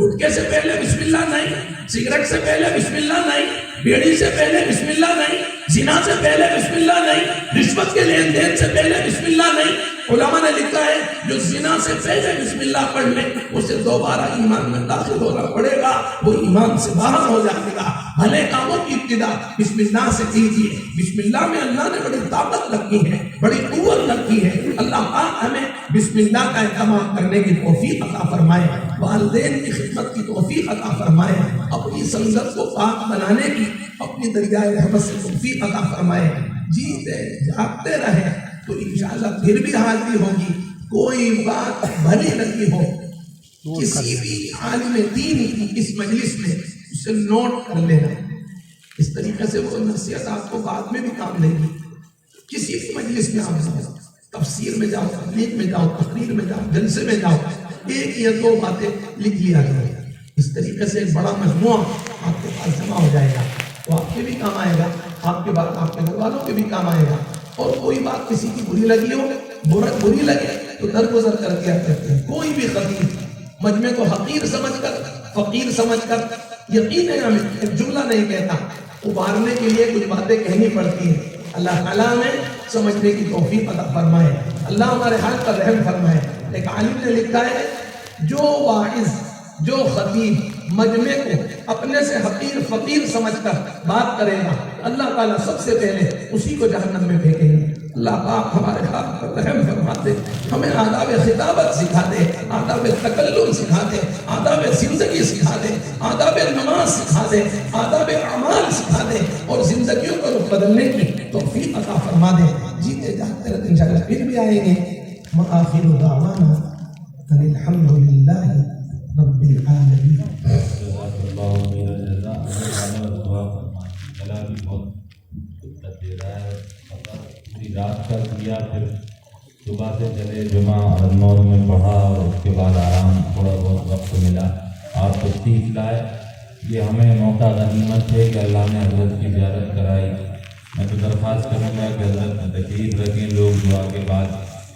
گٹکے سے پہلے بسم اللہ نہیں، سگریٹ سے پہلے بسم اللہ نہیں، بیڑی سے پہلے بسم اللہ نہیں، زنا سے پہلے بسم اللہ نہیں، رشوت کے لین دین سے پہلے بسم اللہ نہیں۔ علماء نے لکھا ہے جو زنا سے پہلے بسم اللہ پڑھ لے اسے دوبارہ ایمان میں داخل ہونا پڑے گا، وہ ایمان سے باہر ہو جائے گا۔ بھلے کاموں کی ابتدا بسم اللہ سے کیجیے، بسم اللہ میں اللہ نے بڑی طاقت رکھی ہے، بڑی قوت رکھی ہے۔ اللہ پاک ہمیں بسم اللہ کا اہتمام کرنے کی توفیق عطا فرمائے، والدین کی خدمت کی توفیق عطا فرمائے، اپنی سنگت کو پاک بنانے کی اپنی دریائے رحمت سے توفیق عطا فرمائے۔ جیتے جاگتے رہے تو انشاءاللہ پھر بھی حاضری ہوگی۔ کوئی بات بھلی لگی ہو کسی بھی عالم دین کی اس مجلس میں اسے نوٹ کر لینا، اس طریقے سے وہ نصیحت آپ کو بعد میں بھی کام لے گی۔ کسی بھی مجلس میں آپ جاؤ، تفسیر میں جاؤ، تقریر میں جاؤ، تقریر میں جاؤ، جلسے میں جاؤ، ایک یا دو باتیں لکھ لیا کرو، اس طریقے سے ایک بڑا مجموعہ آپ کے پاس جمع ہو جائے گا، تو آپ کے بھی کام آئے گا، آپ کے بعد آپ کے گھر والوں کے بھی کام آئے گا۔ اور کوئی بات کسی کی بری لگی ہو، بری لگے تو درگزر کر دیا کرتے ہیں۔ کوئی بھی خطیب مجمع کو حقیر سمجھ کر، فقیر سمجھ کر، یقین ہے ہمیں ایک جملہ نہیں کہتا، ابھارنے کے لیے کچھ باتیں کہنی پڑتی ہیں۔ اللہ تعالیٰ ہمیں سمجھنے کی توفیق عطا فرمائے، اللہ ہمارے حال پر رحم فرمائے۔ ایک عالم نے لکھا ہے جو واعظ، جو خطیب مجمع کو اپنے سے حقیر فقیر سمجھ کر بات کرے گا، اللہ تعالیٰ سب سے پہلے اسی کو جہنم میں پھینکیں گے۔ اللہ پاک ہمارے حال پر رحم فرما دے، ہمیں آداب خطابت سکھا دے، آداب تکلم سکھا دے، آداب زندگی سکھا دے، آداب نماز سکھا دے، آداب اعمال سکھا دے، اور زندگیوں کو رخ بدلنے کی توفیق عطا فرما دے۔ جیتے جاتے رہتے انشاءاللہ پھر بھی آئیں گے۔ وآخر دعوانا ان الحمد للہ رب العالمین۔ رات کا کیا، پھر صبح سے چلے جمعہ اور نور میں پڑھا، اور اس کے بعد آرام، تھوڑا بہت وقت ملا، آپ تشریف لائے۔ یہ ہمیں موقع غنیمت ہے کہ اللہ نے حضرت کی زیارت کرائی۔ میں تو درخواست کروں گا کہ حضرت تشریف رکھیں، لوگ دعا کے بعد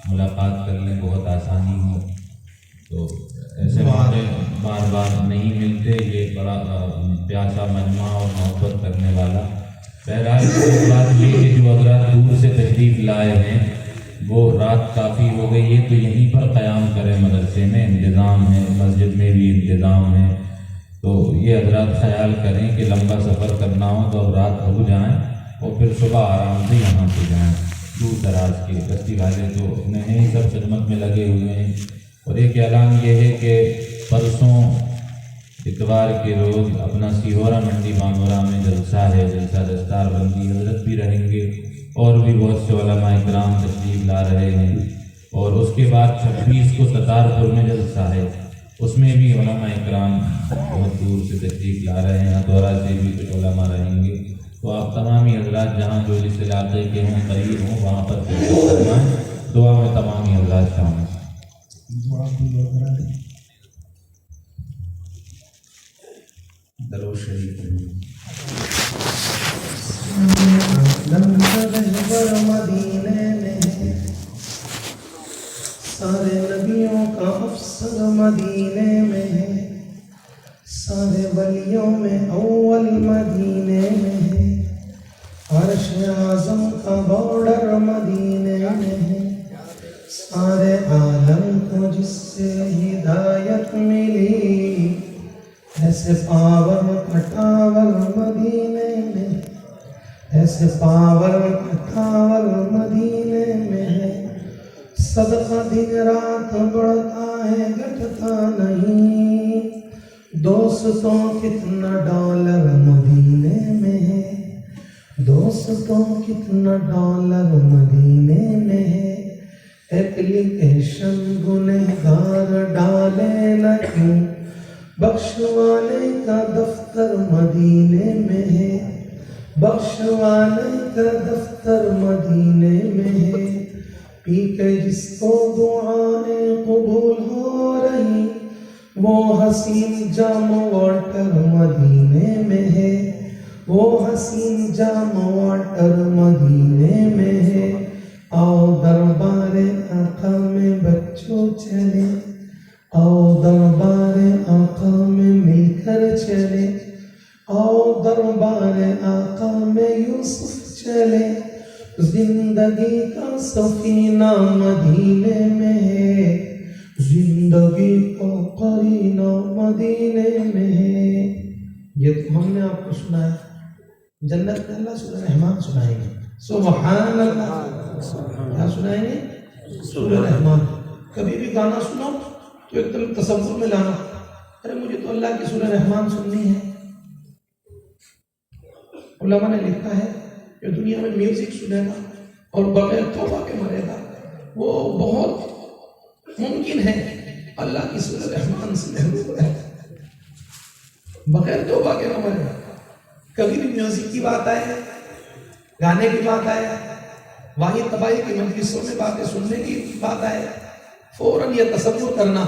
ملاقات کرنے بہت آسانی ہو، تو ایسے موقع بار بار نہیں ملتے۔ یہ بڑا پیاسا مجمع اور محبت کرنے والا۔ بہرحال ایک بات یہ کہ جو حضرات دور سے تشریف لائے ہیں وہ رات کافی ہو گئی ہے، تو یہیں پر قیام کریں، مدرسے میں انتظام ہے، مسجد میں بھی انتظام ہے، تو یہ حضرات خیال کریں کہ لمبا سفر کرنا ہو تو اب رات رک جائیں اور پھر صبح آرام سے یہاں سے جائیں۔ دور دراز کے بستی والے جو نہیں سب خدمت میں لگے ہوئے ہیں۔ اور ایک اعلان یہ ہے کہ پرسوں اتوار کے روز اپنا سیہورا منڈی بانگورا میں جلسہ ہے، جلسہ دستار بندی، حضرت بھی رہیں گے اور بھی بہت سے علماء اکرام تشریف لا رہے ہیں۔ اور اس کے بعد 26 کو تتار پور میں جلسہ ہے، اس میں بھی علماء اکرام بہت دور سے تشریف لا رہے ہیں، دورہ سے بھی کچھ علماء رہیں گے، تو آپ تمامی حضرات جہاں جو جس علاقے کے ہوں قریب ہوں وہاں پر تشریف فرمائیں، دعا میں تمامی حضرات شامل ہیں۔ درود شریف مدینے میں سارے نبیوں کا افسر مدینے میں ہے، سارے ولیوں میں اول مدینے میں ہے، عرش اعظم کا بارڈر مدینے میں ہے، سارے عالم کو جس سے ہدایت ملی، ایسے پاور کا ٹاور مدینے میں، ایسے پاور کا ٹاور مدینے میں ہے، صدقہ دن رات بڑھتا ہے گھٹتا نہیں، دوستوں کتنا ڈالر مدینے میں ہے، دوستوں کتنا ڈالر مدینے میں ہے، ایپلیکیشن گنہگار ڈالے نہ کیوں، بخشوانے کا دفتر مدینے میں ہے، بخشوانے کا دفتر مدینے میں ہے، پی کے جس کو دعائیں قبول ہو رہی، وہ حسین جام واٹر مدینے میں ہے، وہ حسین جام واٹر مدینے میں ہے، آؤ دربار آقا میں بچوں چلے، آؤ دربار آقا میں مل کر چلے، آؤ دربار آقا میں یوسف چلے، زندگی کا سفینہ مدینے میں ہے، زندگی کا قرینہ مدینے میں ہے۔ یہ تو ہم نے آپ کو سنا ہے، جنت میں اللہ سورہ رحمان سنائیں گے، سبحان اللہ، کیا سنائیں گے؟ سورہ رحمان۔ کبھی بھی گانا سنو تو ایک دم تصور میں لانا، ارے مجھے تو اللہ کی سورہ رحمان سننی ہے۔ علماء نے لکھا ہے کہ دنیا میں میوزک سنے گا اور بغیر توبہ کے مرے گا، وہ بہت ممکن ہے اللہ کی سورہ رحمان سے محروم ہے، بغیر توبہ کے نہ مرے گا۔ کبھی بھی میوزک کی بات آئے، گانے کی بات آئے، واحد تباہی کی مجلسوں میں باتیں سننے کی بات آئے، فوراً یہ تصور کرنا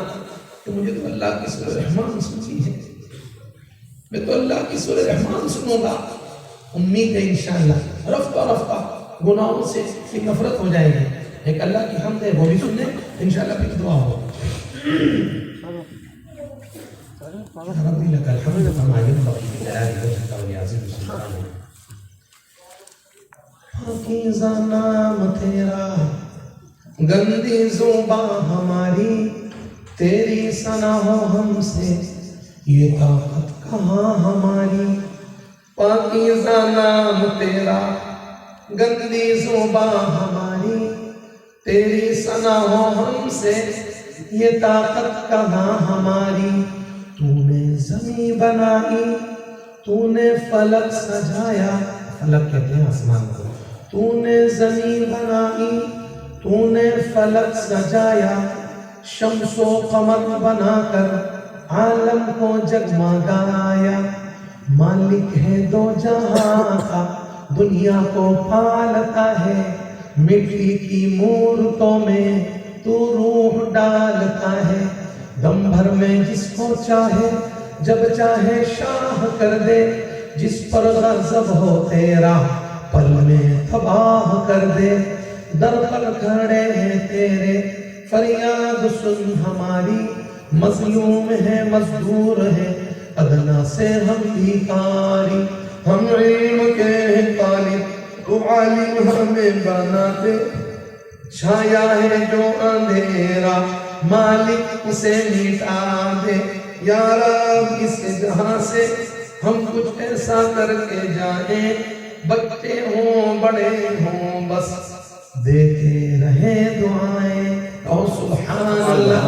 کہ مجھے تو اللہ کی سورہ رحمان سننی ہے، میں تو اللہ کی سورہ رحمان سنوں گا۔ امید ہے انشاءاللہ رفتہ رفتہ گناہوں سے نفرت ہو جائے گی۔ ایک اللہ کی حمد ہے، وہ بھی سننے انشاءاللہ پھر دعا ہو۔ ربی لک الحمد کما ینبغی لجلال وجهک ولعظیم سلطانک۔ پاکیزہ نام تیرا، گندی زباں ہماری، تیری ثنا ہو ہم سے یہ طاقت کہاں ہماری۔ پاکیزہ نام تیرا، گندی زباں ہماری، تیری ثنا ہو ہم سے یہ طاقت کہاں ہماری۔ تو نے زمین بنائی، تو نے فلک سجایا، فلک کہتے ہیں آسمان کو، تو نے زمین بنائی، تو نے فلک سجایا، شمس و قمر بنا کر عالم کو جگمگایا۔ مالک ہے دو جہاں کا، دنیا کو پالتا ہے، مٹی کی مورتوں میں تو روح ڈالتا ہے۔ دم بھر میں جس کو چاہے جب چاہے شاہ کر دے، جس پر غضب ہو تیرا پل میں تباہ کر دے۔ در پر کھڑے ہیں تیرے فریاد سن ہماری، مظلوم ہے مزدور ہے ادنا سے ہم بھیکاری۔ ہم علم کے ہیں طالب، تو عالم ہمیں بنا دے، چھایا ہے جو اندھیرا مالک اسے مٹا دے۔ یا رب اس جہاں سے ہم کچھ ایسا کر کے جائیں، بچے ہوں بڑے ہوں بس دیتے رہے دعائیں۔ اور سبحان اللہ،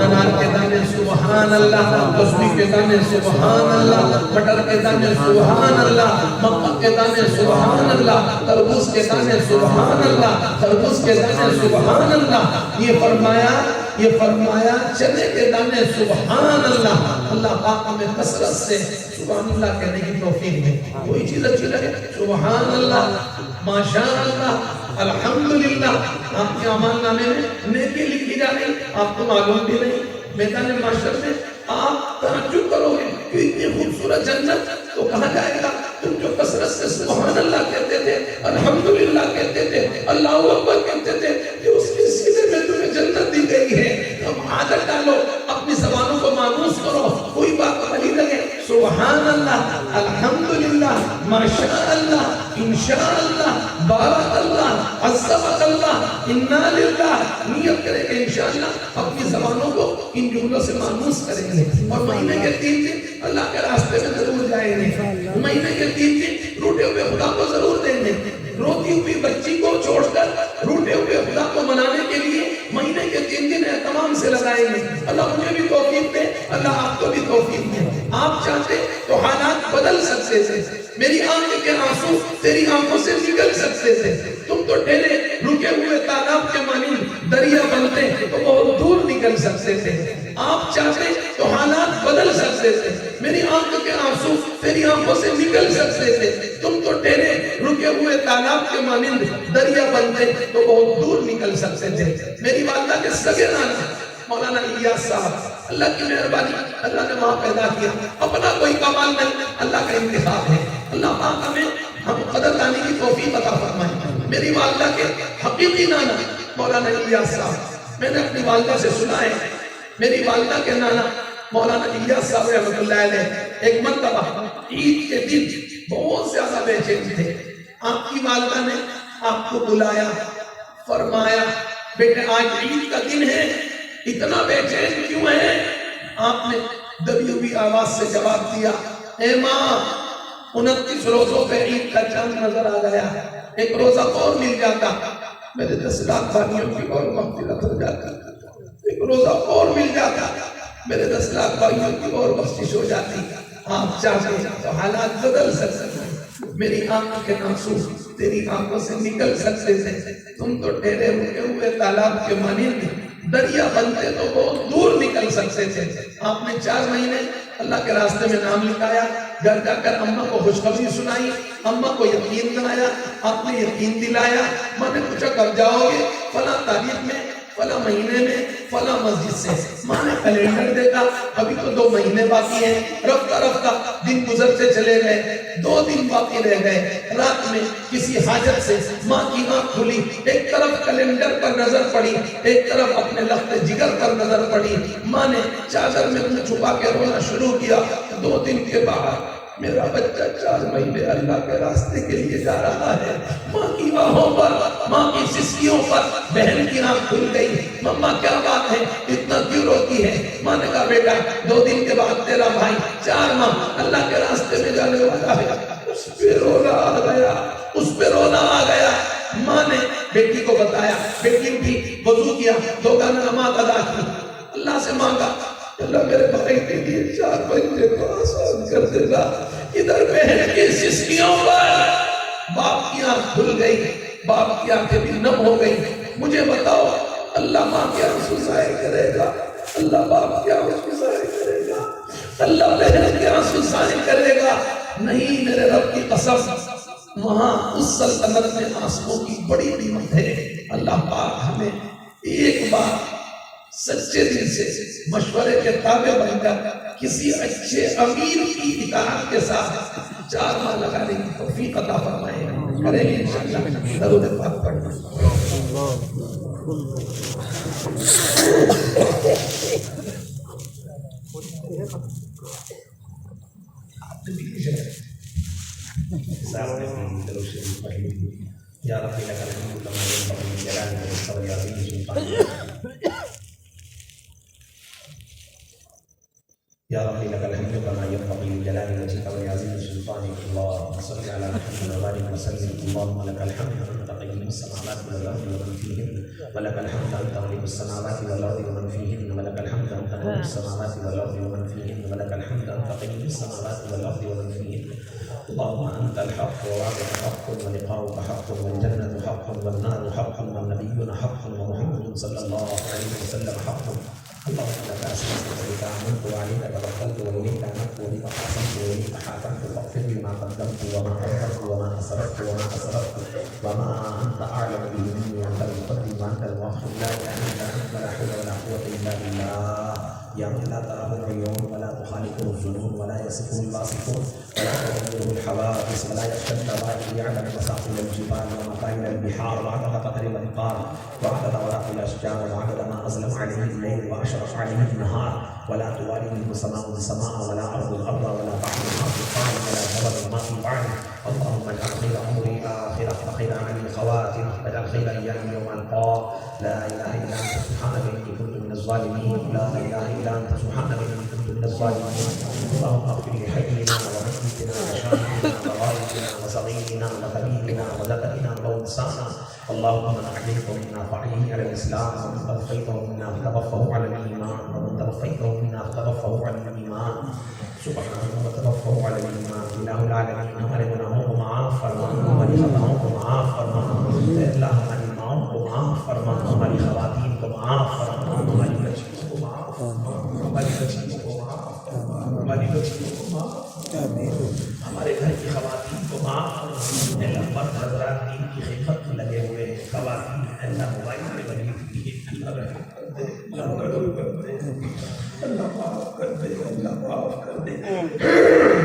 انار کے دانے سبحان اللہ، تسبیح کے دانے سبحان اللہ، مٹر کے دانے سبحان اللہ، مکہ کے دانے سبحان اللہ، تربوز کے دانے سبحان اللہ، خربوز کے دانے سبحان اللہ۔ یہ فرمایا یہ فرمایا چنے کے دانے سبحان اللہ، اللہ پاک ہمیں کثرت سے سبحان اللہ کہنے کی توفیق دے. کوئی چیز اچھی لگے سبحان اللہ، ماشاء اللہ، الحمدللہ. آپ کے اعمال نامے میں نیکی لکھی جا رہی، آپ کو معلوم بھی نہیں. میدان محشر میں آپ تعجب کرو گے کہ اتنی خوبصورت جنت تو کہا جائے گا تم جو کثرت سے سبحان اللہ کہتے تھے، الحمدللہ کہتے تھے، اللہ اکبر کہتے تھے، کہ اس کے سیدھے میں تمہیں جنت دی گئی ہے. اب عادت ڈالو، اپنی زبانوں کو مانوس کرو، کوئی بات بھلی لگے سبحان اللہ، الحمدللہ، ماشاء اللہ، انشاءاللہ، بارک اللہ، عظمت اللہ، انا للہ. نیت کریں کہ انشاءاللہ اپنی زبانوں کو ان جملوں سے مانوس کریں گے. اور مہینے کے 3 دن اللہ کے راستے میں ضرور جائیں گے. مہینے کے 3 دن روٹے ہوئے خدا کو ضرور دیں گے. روتی ہوئی بچی کو چھوڑ کر روٹے ہوئے خدا کو منانے کے لیے مہینے کے 3 دن اہتمام سے لگائیں گے. اللہ مجھے بھی توفیق دے، اللہ آپ کو بھی توفیق دے. آپ چاہتے تو حالات بدل سکتے تھے. میری آنکھ کے آنسو تیری آنکھوں سے نکل سکتے تھے. تم تو ٹھہرے رکے ہوئے تالاب کے مانند دریا بنتے تو بہت دور نکل سکتے تھے. آپ چاہتے تو حالات بدل سکتے تھے. میری آنکھ کے آنسو تیری آنکھوں سے نکل سکتے تھے. تم تو ٹھہرے رکے ہوئے تالاب کے مانند دریا بنتے تو بہت دور نکل سکتے تھے. میری والدہ کے سگے نانا مولانا الیاس صاحب، اللہ کی مہربانی، اللہ نے وہاں پیدا کیا. اپنا کوئی کمال نہیں، اللہ کا انتخاب ہے. اللہ پاک ہم قدر لانے کی توفیق عطا فرمائے. میری والدہ کے حقیقی نانا مولانا الیاس صاحب، میں نے اپنی والدہ سے سنا ہے، میری والدہ کے نانا مولانا الیاس صاحب رحمۃ اللہ علیہ ایک مرتبہ عید کے دن بہت زیادہ بے چین تھے. آپ کی والدہ نے آپ کو بلایا، فرمایا بیٹے آج عید کا دن ہے، اتنا بے چین کیوں ہے؟ آپ نے دبی ہوئی آواز سے جواب دیا، اے ماں 29 روزوں پہ عید کا چاند نظر آ گیا، ایک روزہ اور مل جاتا میرے 10 لاکھ بھائیوں کی اور مغفرت ہو جاتی، ایک روزہ اور مل جاتا میرے 10 لاکھ بھائیوں کی اور بخشش ہو جاتی. آپ چاہتے تو حالات بدل سکتے. میری آنکھ کے آنسو تیری آنکھوں سے نکل سکتے تھے. تم تو ٹھہرے رکے ہوئے تالاب کے مانند دریا بنتے تو بہت دور نکل سکتے تھے. آپ نے 4 مہینے اللہ کے راستے میں نام لکھایا، گھر جا کر اماں کو خوشخبری سنائی، اماں کو یقین دلایا، آپ نے یقین دلایا. ماں نے پوچھا کب جاؤ گے؟ فلاں تاریخ میں، فلاں مہینے میں، فلاں مسجد سے. ماں نے کیلنڈر دیکھا، ابھی تو 2 مہینے باقی ہیں. رفتہ رفتہ دن گزرتے چلے گئے، 2 دن باقی رہ گئے. رات میں کسی حاجت سے ماں کی آنکھ کھلی، ایک طرف کیلنڈر پر نظر پڑی، ایک طرف اپنے لخت جگر پر نظر پڑی. ماں نے چادر میں منہ چھپا کے رونا شروع کیا. 2 دن کے بعد میرا بچہ 4 مہینے اللہ کے راستے کے لیے جا رہا ہے. ماں کی آہوں پر، ماں کی سسکیوں پر بہن کی آنکھ کھل گئی. مما کیا بات ہے، اتنا کیوں روتی ہے؟ ماں نے کہا بیٹا 2 دن کے بعد تیرا بھائی 4 ماہ اللہ کے راستے میں جانے والا ہے. اس پہ رونا آ گیا، اس پہ رونا آ گیا. ماں نے بیٹی کو بتایا، بیٹی اٹھی، وضو کیا، 2 نماز ادا کی، اللہ سے مانگا اللہ میرے بھائی کے لیے 4 مہینے کو آسان کر دے گا. ادھر بہن کی سسکیوں پر باپ کی آنکھ کھل گئی، باپ کی آنکھیں بھی نم ہو گئی. مجھے بتاؤ اللہ ماں کے آنسو ضائع کرے گا؟ اللہ باپ کے آنسو ضائع کرے گا؟ اللہ بہن کے آنسو ضائع کرے گا؟ نہیں، میرے رب کی قسم. وہاں اس سلطنت میں آنسوؤں کی بڑی قیمت ہے. اللہ پاک ہمیں ایک بار سچے دل سے مشورے کے تابع بن کر کسی اچھے امیر کی اطاعت کے ساتھ 4 ماہ لگانے کی توفیق عطا فرمائے. کریں گے انشاءاللہ. درود پاک پڑھنا. یا رب لک الحمد کما ينبغي لجلال وجهك وعظيم سلطانك. یا رب لک الحمد کما ينبغي لجلال وجهك وعظيم سلطانك. اللهم صل على محمد وبارك وسلم. اللهم لك الحمد انت قيم السماوات والارض ومن فيهن، ولك الحمد انت ولي السماوات والارض ومن فيهن، ولك الحمد انت نور السماوات والارض ومن فيهن، ولك الحمد انت قيم السماوات والارض ومن فيهن. اللهم انت الحق ووعدك حق ولقاؤك حق والجنة حق حق والنار حق والنبيون حق ومحمد صلى الله عليه وسلم حق. اللهم لك أسلمت وإليك آمنت وعليك توكلت وإليك أنبت وبك خاصمت وإليك حاكمت فاغفر لي ما قدمت وما أخرت وما أسررت وما أسررت وما أنت أعلم به مني وأنت المقدم وأنت المؤخر لا إله إلا أنت ولا حول ولا قوة إلا بالله. يا من لا تراه العيون ولا تخالفه الظنون ولا يصفه الواصفون ولا تغيره الحوادث ولا يخشى الدوائر يعلم مصاقيل الجبال ومكاين البحار وعدد قدر والقار وعدد ورق الأشجار وعدد ما أظلم عليه الليل وأشرف عليه النهار ولا تواليه سماء السماء ولا أرض الأرض ولا بحر الأرض قال ولا جبل الماء بعد. اللهم اجعل خير عمري آخرة وخير عملي خواتمة واجعل خير أيامي يوم ألقاك. لا إله إلا أنت سبحانك إني كنت من الظالمين. لا إله إلا أنت سبحانك إني كنت من الظالمين. اللهم اغفر لحينا وميتنا وشاهدنا وغائبنا وصغيرنا وكبيرنا وذكرنا وأنثانا. اللهم من أحييته منا فأحيه على الإسلام ومن توفيته منا فتوفه على الإيمان ومن توفيته منا فتوفه على الإيمان. سبحانه وتوفه على الإيمان. إله العالمين ہمارے گناہوں کو معاف فرما، ہماری خطاؤں کو معاف فرما. اللہ ہماری ماؤں کو معاف فرما، ہماری خواتین کو معاف فرما، ہماری بچیوں کو معاف فرما، ہماری بچیوں کو معاف فرما، ہماری بچیوں کو معاف فرما، ہمارے گھر کی خواتین کو معاف فرما. اللہ مرد حضرات دین کی خدمت میں لگے ہوئے ہیں، خواتین اللہ موبائل میں لگی ہوئی ہے، اللہ رحم کر دے، اللہ کرم کر دے، اللہ معاف کر دے، اللہ معاف کر دے.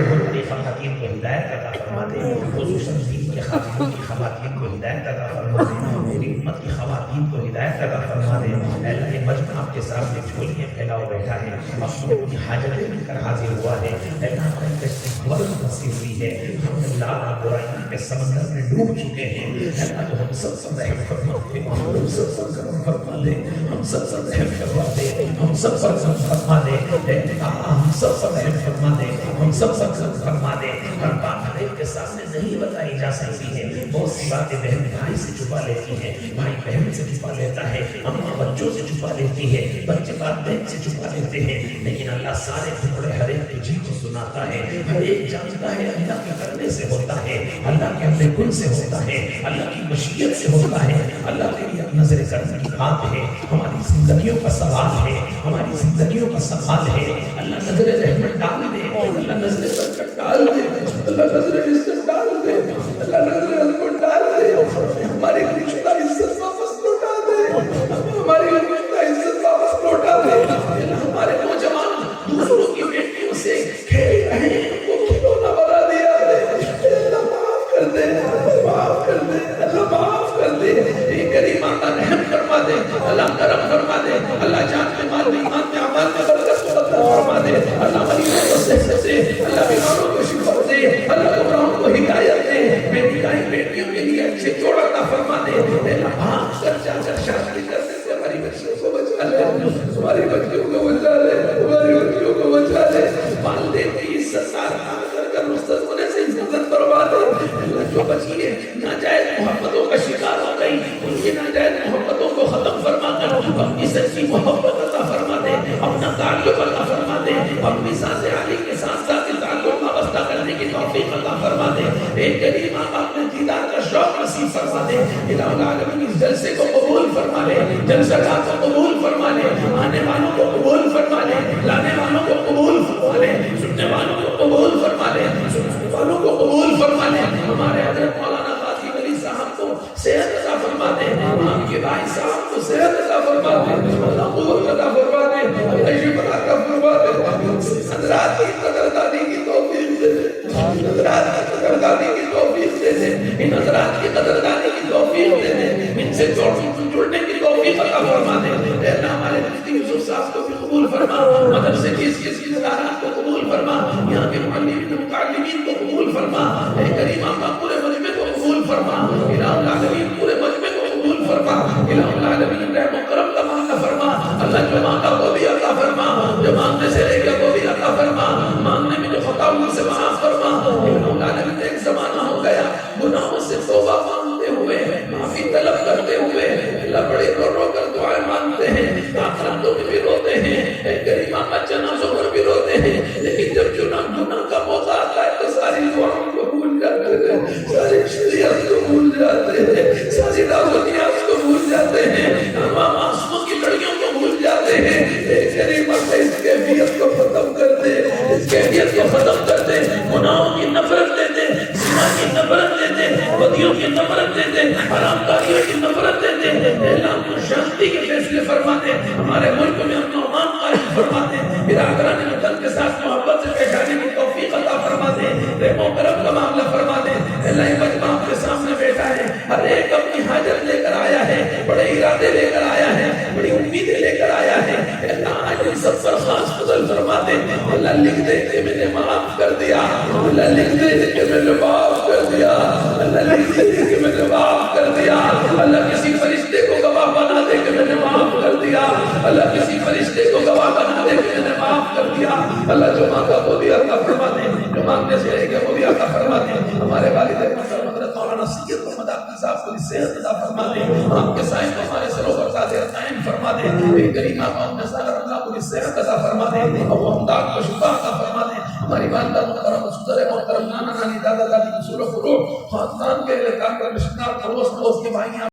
ہماری خواتین کو ہدایت عطا فرما دے، خصوصاً دین کے خاتون کی خواتین کو ہدایت عطا فرما دے، میری امت کی خواتین کو ہدایت عطا فرما دے. اللہ یہ مجمع آپ کے سامنے جھولیاں پھیلاؤ بیٹھا ہے، اپنی حاجتیں مل کر حاضر ہوا ہے. اللہ ہماری کشتی بہت پھنسی ہوئی ہے، ہم لاکھ برائیوں کے سمندر میں ڈوب چکے ہیں. اللہ تو ہم سب پر رحم فرما دے، ہم سب پر کرم فرما دے، ہم سب پر رحم فرما دے، ہم سب پر کرم فرما دے، ہم سب پر رحم فرما دے، ہم سب پر کرم فرما دے. ہر بات ہر ایک کے سامنے نہیں بتائی جا سکتی ہے. بہت سی باتیں بہن بھائی سے چھپا لیتی ہے، بھائی بہن سے چھپا لیتا ہے، اماں بچوں سے چھپا لیتی ہے، بچے والدین سے چھپا لیتے ہیں. لیکن اللہ سارے ٹکڑے ہر ایک کی جیت سناتا ہے، ہر ایک جانتا ہے اللہ کے کرنے سے ہوتا ہے، اللہ کے اپنے کن سے ہوتا ہے، اللہ کی مشیت سے ہوتا ہے. اللہ تیری نظر کرنے کی بات ہے، ہماری زندگیوں کا سوال ہے، ہماری زندگیوں کا سوال ہے. اللہ نظر رحمت ڈال دے، اللہ نظر برکت ڈال دے، اللہ نظر عزت ڈال دے، اللہ نظر عظمت ڈال دے. ہماری رشتہ عزت واپس لوٹا دے، ہماری رشتہ عزت واپس لوٹا دے. ہمارے نوجوان دوسروں کی بیٹیوں سے کھیل رہے ہیں، وہ کھلونا بنا دیا دے. اللہ معاف کر دے، معاف کر دے، اللہ معاف کر دے. کریم اللہ رحم فرما دے، اللہ کرم فرما دے، اللہ جان میں مال میں ایمان میں عمل میں برکت عطا فرما دے. اللہ مریضوں کو صحت دے، اللہ بیماروں کو شفا دے، اللہ گمراہوں کو ہدایت دے. بیٹیوں کے لیے اچھے جوڑ عطا فرما دے. اللہ بھاگ کر جا کر شادی کرنے سے ہماری بچیوں کو بچا لے، ہماری بچیوں کو بچا لے، ہماری بچیوں کو بچا لے. والدین کی عزت سارا کر مستد ہونے سے عزت فرما دے. اللہ جو بچی ہے ناجائز محبتوں کا شکار ہو گئی، ان کی ناجائز محبتوں کو ختم فرما کر اپنی سچی محبت عطا فرما دے، اپنا تعلق عطا فرما دے، اپنی ذات عالی کے ساتھ ذاتی تعلق وابستہ کرنے کی توفیق عطا فرما دے. ایک کریم آپ نے دیدار کا شوق نصیب فرما دے. الہ العالمین اس جلسے کو قبول فرما لے، جلسہ کا قبول فرما لے، آنے والوں کو قبول فرما لے، لانے والوں کو قبول فرما لے، سننے والوں کو قبول فرما لے، سننے والوں کو قبول فرما لے. ہمارے حضرت مولانا قاسم علی صاحب کو صحت عطا فرما دے، آپ کے بھائی صاحب کو صحت عطا فرما دے، اللہ قوت عطا فرما دے، اللہ شفا عطا فرما دے. حضرات کی قدردانی کی توفیق دے دے، حضرات کی قدردانی کی توفیق دے دے، ان حضرات کی قدردانی کی توفیق دے دے، ان سے جڑنے کی توفیق عطا فرما دے. اللہ ہمارے مفتی یوسف صاحب کو بھی قبول فرما، مدرسے کی اس ادارات کو قبول فرما، یہاں کے معلمین متعلمین کو قبول فرما. اے کریم اللہ پورے مجمع کو قبول فرما، الہ العالمین پورے مجمع کو قبول فرما. الہ العالمین رحم و کرم کا مانگا فرما. اللہ جو مانگا وہ بھی عطا فرما، جو مانگنے سے لے گا وہ بھی عطا فرما، مانگنے میں جو خطا ان سے معاف فرما. الہ العالمین ایک زمانہ ہو گیا گناہوں سے توبہ مانگتے ہوئے، معافی طلب کرتے ہوئے، اللہ بڑے رو رو کر دعائیں مانگتے ہیں، آخرتوں میں بھی روتے ہیں، کریم اللہ جنازوں پر بھی روتے ہیں. لیکن جب گناہ کا موقع آتا ہے تو ساری دعاؤں کو بھول جاتے ہیں، ساری شریعت کو بھول جاتے ہیں. ہیں، ساری ضروریات کو بھول جاتے ہیں، تمام آنسوؤں کی لڑیوں کو بھول جاتے ہیں۔ اے کریم اللہ اس کیفیت کو ختم کر دے، اس کیفیت کو ختم کر دے، گناہوں کی نفرت دے دے، زنا کی نفرت دے دے، بدیوں کی نفرت دے دے، حرام کاریوں کی نفرت دے دے۔ اے اللہ ہم کو شانتی کے فیصلے فرما دے، ہمارے ملک میں امن و امان قائم فرما دے، برادران وطن کے ساتھ محبت سے پیش آنے کی توفیق عطا فرما دے، رحم و کرم کا معاملہ فرما دے۔ اے اللہ یہ مجمع آپ کے سامنے بیٹھا ہے، ہر ایک اپنی حاجت لے کر آیا ہے، بڑے ارادے لے کر آیا ہے، بڑی امیدیں لے کر آیا ہے۔ اے اللہ آج ان سب پر خاص فضل فرما دے۔ اللہ لکھ دے کہ میں نے معاف کر دیا، اللہ لکھ دے کہ میں نے معاف کر دیا، اللہ لکھ دے کہ میں نے معاف کر دیا۔ اللہ کسی فرشتے کو گواہ بنا دے کہ میں نے معاف کر دیا، اللہ کسی فرشتے کو گواہ بنا دے کہ میں نے معاف کر دیا۔ اللہ جو مانگا وہ بھی عطا فرما دے، جو مانگنے سے رہ گیا وہ بھی عطا فرما دے۔ ہمارے والد محترم حضرت مولانا سید محمد عبد صاحب کو صحت عطا فرما دے، آپ کے سائن کو ہمارے سروں پر تاج قائم فرما دے۔ ایک غریب آقا میں سالر اللہ کو صحت عطا فرما دے، اور وہ ہمدار کو شفا عطا فرما دے۔ ہماری والدہ محترم مسدر محترم نانا نانی دادا دادی کی سلوک و روح خاندان کے اہلکار کا رشتہ دار پڑوس کے بھائیاں